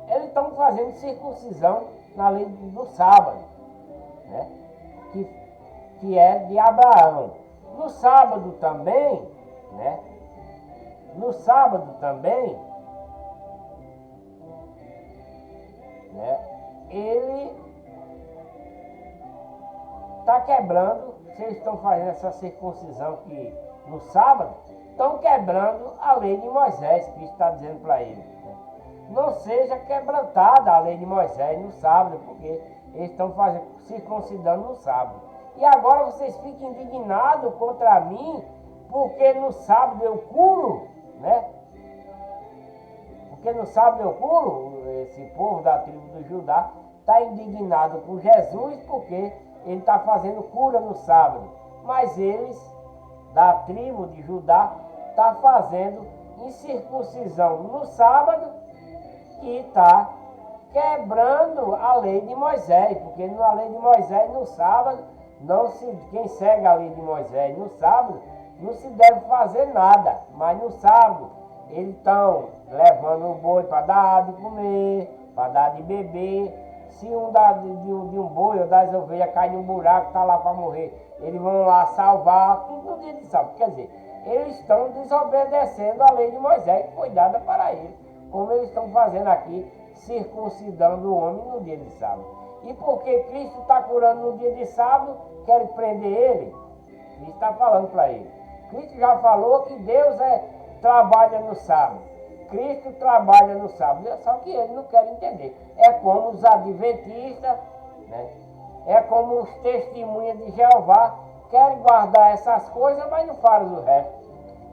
eles estão fazendo circuncisão na lei do sábado, né? Que é de Abraão. No sábado também, né? No sábado também, né? Ele está quebrando, se eles estão fazendo essa circuncisão que no sábado, estão quebrando a lei de Moisés, Cristo está dizendo para ele. Né? Não seja quebrantada a lei de Moisés no sábado, porque eles estão circuncidando no sábado. E agora vocês ficam indignados contra mim, porque no sábado eu curo, né? Porque no sábado eu curo, esse povo da tribo do Judá está indignado com Jesus, porque ele está fazendo cura no sábado. Mas eles, da tribo de Judá, estão fazendo incircuncisão no sábado e está quebrando a lei de Moisés, porque na lei de Moisés, no sábado, quem segue a lei de Moisés no sábado, não se deve fazer nada, mas no sábado eles estão levando o boi para dar de comer, para dar de beber. Se de um boi ou das ovelhas cai num buraco, está lá para morrer, eles vão lá salvar, tudo no dia de sábado. Quer dizer, eles estão desobedecendo a lei de Moisés, que foi dada para eles, como eles estão fazendo aqui, circuncidando o homem no dia de sábado. E porque Cristo está curando no dia de sábado, querem prender ele? Cristo está falando para ele. Cristo já falou que Deus trabalha no sábado. Cristo trabalha no sábado, só que eles não querem entender. É como os adventistas, né? É como os testemunhas de Jeová, querem guardar essas coisas, mas não falam o resto.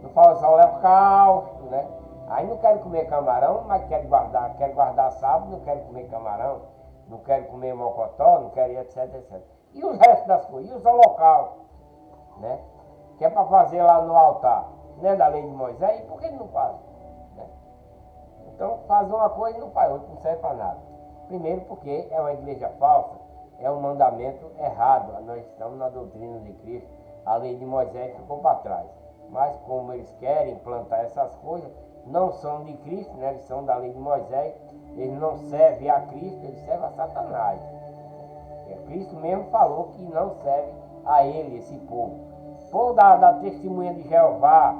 Não falam só o holocausto, né? Aí não querem comer camarão, mas querem guardar sábado, não querem comer camarão, não querem comer mocotó, não querem etc, etc. E os restos das coisas, e os holocaustos, né? Que é para fazer lá no altar, né? Da lei de Moisés, e por que não fazem? Né? Então faz uma coisa e não faz outra, não serve para nada. Primeiro porque é uma igreja falsa, é um mandamento errado. Nós estamos na doutrina de Cristo, a lei de Moisés ficou para trás. Mas como eles querem implantar essas coisas, não são de Cristo, né? Eles são da lei de Moisés, eles não servem a Cristo, eles servem a Satanás. Cristo mesmo falou que não serve a ele, esse povo. O povo da testemunha de Jeová,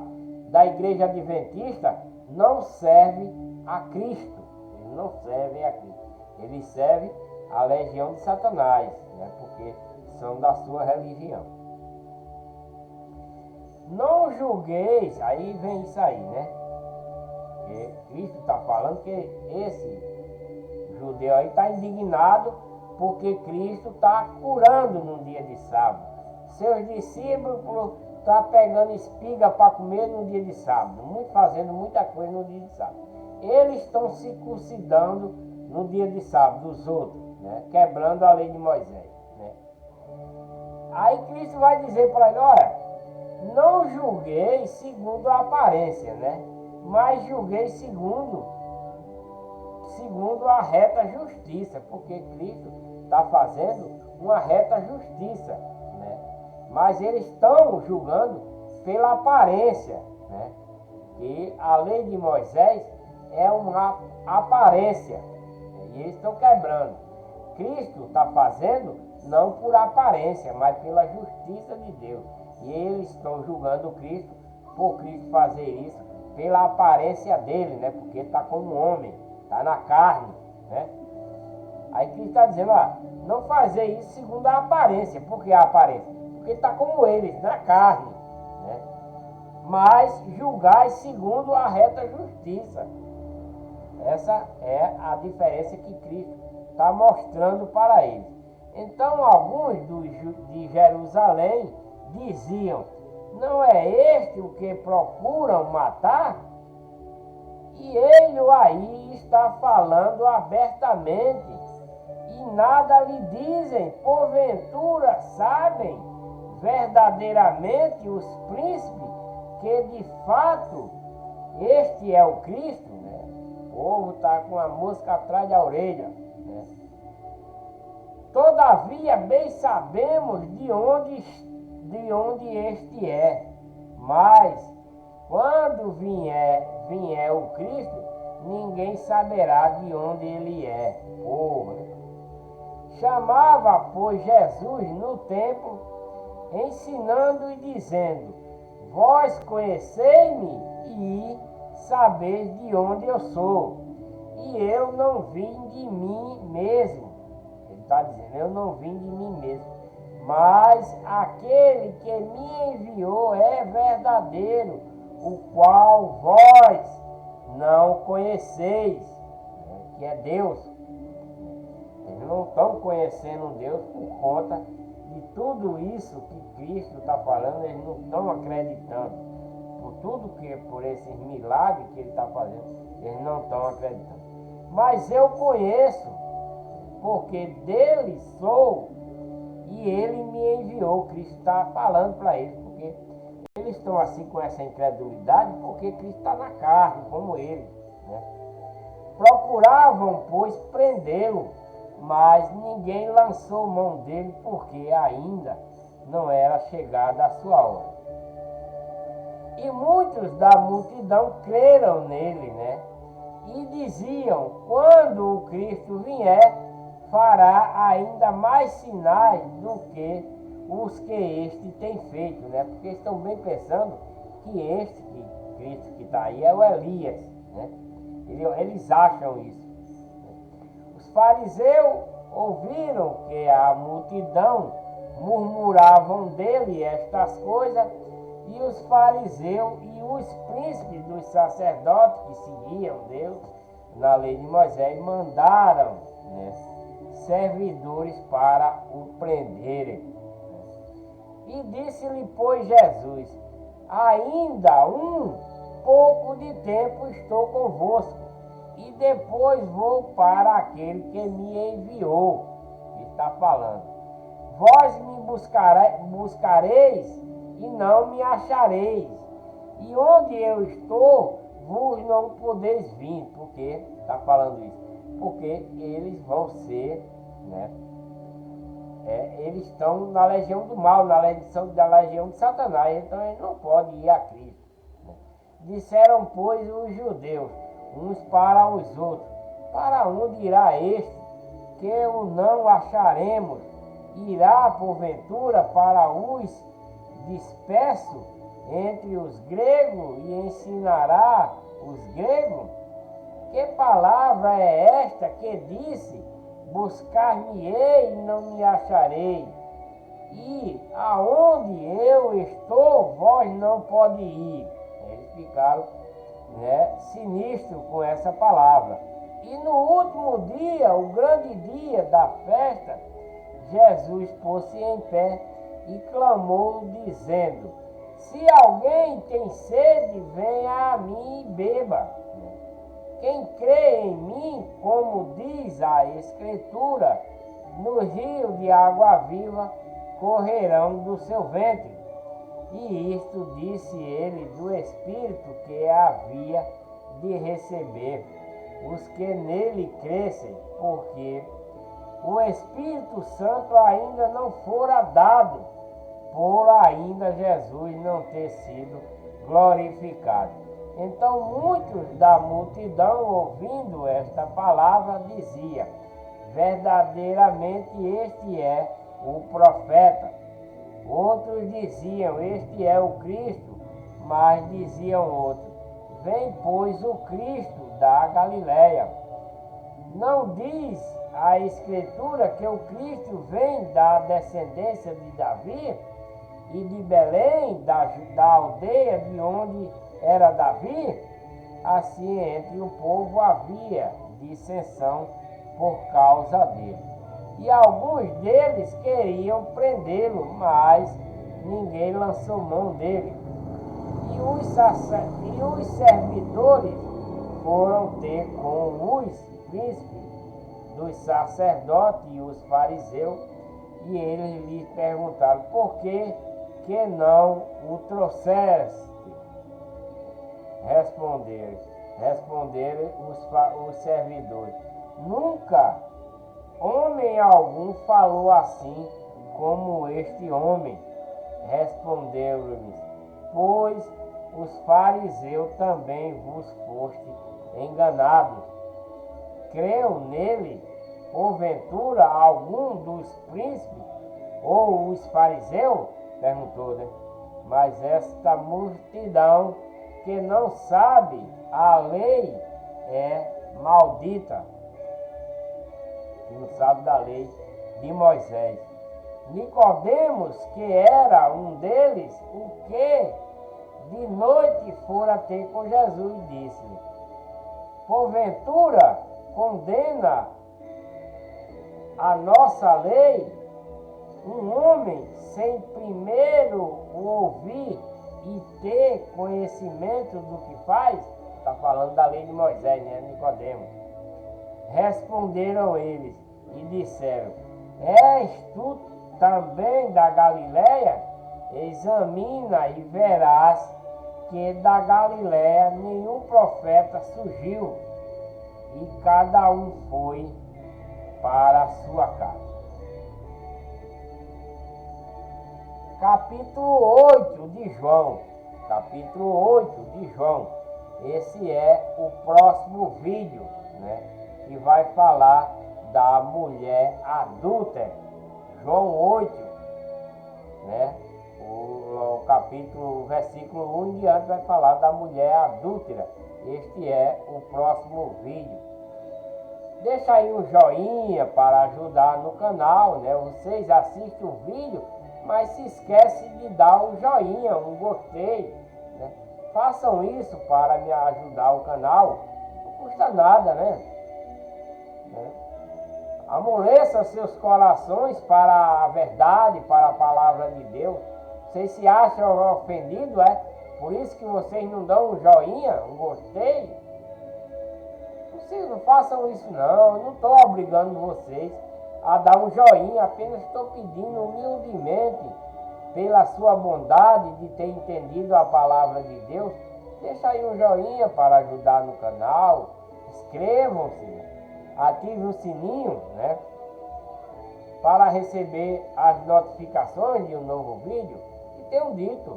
da igreja adventista, não serve a Cristo. Eles não servem a Cristo. Eles servem a legião de Satanás, né? Porque são da sua religião. Não julgueis, aí vem isso aí, né? Porque Cristo está falando que esse judeu aí está indignado porque Cristo está curando no dia de sábado. Seus discípulos estão pegando espiga para comer no dia de sábado, fazendo muita coisa no dia de sábado. Eles estão circuncidando no dia de sábado, os outros, né? Quebrando a lei de Moisés. Né? Aí Cristo vai dizer para ele, olha, não julguei segundo a aparência, né? Mas julguei segundo a reta justiça, porque Cristo está fazendo uma reta justiça, né? Mas eles estão julgando pela aparência, né? Que a lei de Moisés é uma aparência, e eles estão quebrando. Cristo está fazendo não por aparência, mas pela justiça de Deus. E eles estão julgando Cristo por Cristo fazer isso pela aparência dele, né? Porque está como homem, está na carne, né? Aí Cristo está dizendo, não fazer isso segundo a aparência. Por que a aparência? Porque está como eles, na carne, né? Mas julgai segundo a reta justiça. Essa é a diferença que Cristo está mostrando para eles. Então alguns de Jerusalém diziam, não é este o que procuram matar? E ele aí está falando abertamente e nada lhe dizem, porventura sabem verdadeiramente os príncipes que de fato este é o Cristo, né? O povo está com a mosca atrás da orelha, né? Todavia bem sabemos de onde este é, mas quando vier o Cristo, ninguém saberá de onde ele é. Chamava, pois, Jesus no templo, ensinando e dizendo: vós conhecei-me e sabeis de onde eu sou, e eu não vim de mim mesmo. Ele está dizendo: eu não vim de mim mesmo, mas aquele que me enviou é verdadeiro, o qual vós não conheceis, que é Deus. Eles não estão conhecendo Deus por conta de tudo isso que Cristo está falando. Eles não estão acreditando por tudo que, por esses milagres que ele está fazendo, eles não estão acreditando. Mas eu conheço, porque dele sou e ele me enviou. Cristo está falando para eles, porque eles estão assim com essa incredulidade, porque Cristo está na carne, como eles, né? Procuravam, pois, prendê-lo, mas ninguém lançou mão dele, porque ainda não era chegada a sua hora. E muitos da multidão creram nele, né? E diziam: quando o Cristo vier, fará ainda mais sinais do que os que este tem feito, né? Porque estão bem pensando que Cristo que está aí é o Elias, né? Eles acham isso. Os fariseus ouviram que a multidão murmuravam dele estas coisas, e os fariseus e os príncipes dos sacerdotes que seguiam Deus na lei de Moisés mandaram, né, servidores para o prenderem. E disse-lhe, pois, Jesus: ainda um pouco de tempo estou convosco, e depois vou para aquele que me enviou. Ele está falando: vós me buscareis e não me achareis, e onde eu estou, vos não podeis vir. Por que está falando isso? Porque eles vão ser, né? Eles estão na legião do mal, da legião de Satanás, então eles não podem ir a Cristo. Disseram, pois, os judeus uns para os outros: para onde irá este, que o não acharemos? Irá, porventura, para os dispersos entre os gregos e ensinará os gregos? Que palavra é esta que disse: buscar-me-ei e não me acharei, e aonde eu estou, vós não pode ir? Eles ficaram, né, sinistros com essa palavra. E no último dia, o grande dia da festa, Jesus pôs-se em pé e clamou, dizendo: se alguém tem sede, venha a mim e beba. Quem crê em mim, como diz a Escritura, no rio de água viva correrão do seu ventre. E isto disse ele do Espírito que havia de receber os que nele crescem, porque o Espírito Santo ainda não fora dado, por ainda Jesus não ter sido glorificado. Então muitos da multidão, ouvindo esta palavra, dizia: verdadeiramente este é o profeta. Outros diziam: este é o Cristo. Mas diziam outros: vem, pois, o Cristo da Galileia. Não diz a Escritura que o Cristo vem da descendência de Davi e de Belém, da aldeia de onde era Davi? Assim entre o povo havia dissensão por causa dele. E alguns deles queriam prendê-lo, mas ninguém lançou mão dele. E os servidores foram ter com os príncipes dos sacerdotes e os fariseus, e eles lhe perguntaram: por que não o trouxeste? Responderam os servidores: nunca homem algum falou assim como este homem. Respondeu-lhes: pois os fariseus também vos foste enganados. Creu nele, porventura, algum dos príncipes ou os fariseus? Perguntou, né? Mas esta multidão que não sabe a lei é maldita. Que não sabe da lei de Moisés. Nicodemos, que era um deles, o que de noite fora ter com Jesus, e disse-lhe: porventura condena a nossa lei um homem sem primeiro o ouvir e ter conhecimento do que faz? Está falando da lei de Moisés, né, Nicodemos? Responderam eles e disseram: és tu também da Galileia? Examina e verás que da Galileia nenhum profeta surgiu, e cada um foi para a sua casa. Capítulo 8 de João. Capítulo 8 de João. Esse é o próximo vídeo, né, que vai falar da mulher adúltera. João 8, né? O capítulo, versículo 1 em diante vai falar da mulher adúltera. Este é o próximo vídeo. Deixa aí um joinha para ajudar no canal, né? Vocês assistem o vídeo, mas se esquece de dar um joinha, um gostei, né? Façam isso para me ajudar o canal. Não custa nada, né? Amoleça seus corações para a verdade, para a palavra de Deus. Vocês se acham ofendidos, é? Por isso que vocês não dão um joinha, um gostei? Vocês não façam isso não. Eu não estou obrigando vocês a dar um joinha. Apenas estou pedindo humildemente, pela sua bondade de ter entendido a palavra de Deus. Deixa aí um joinha para ajudar no canal. Inscrevam-se. Ative o sininho, né, para receber as notificações de um novo vídeo. E tenho dito,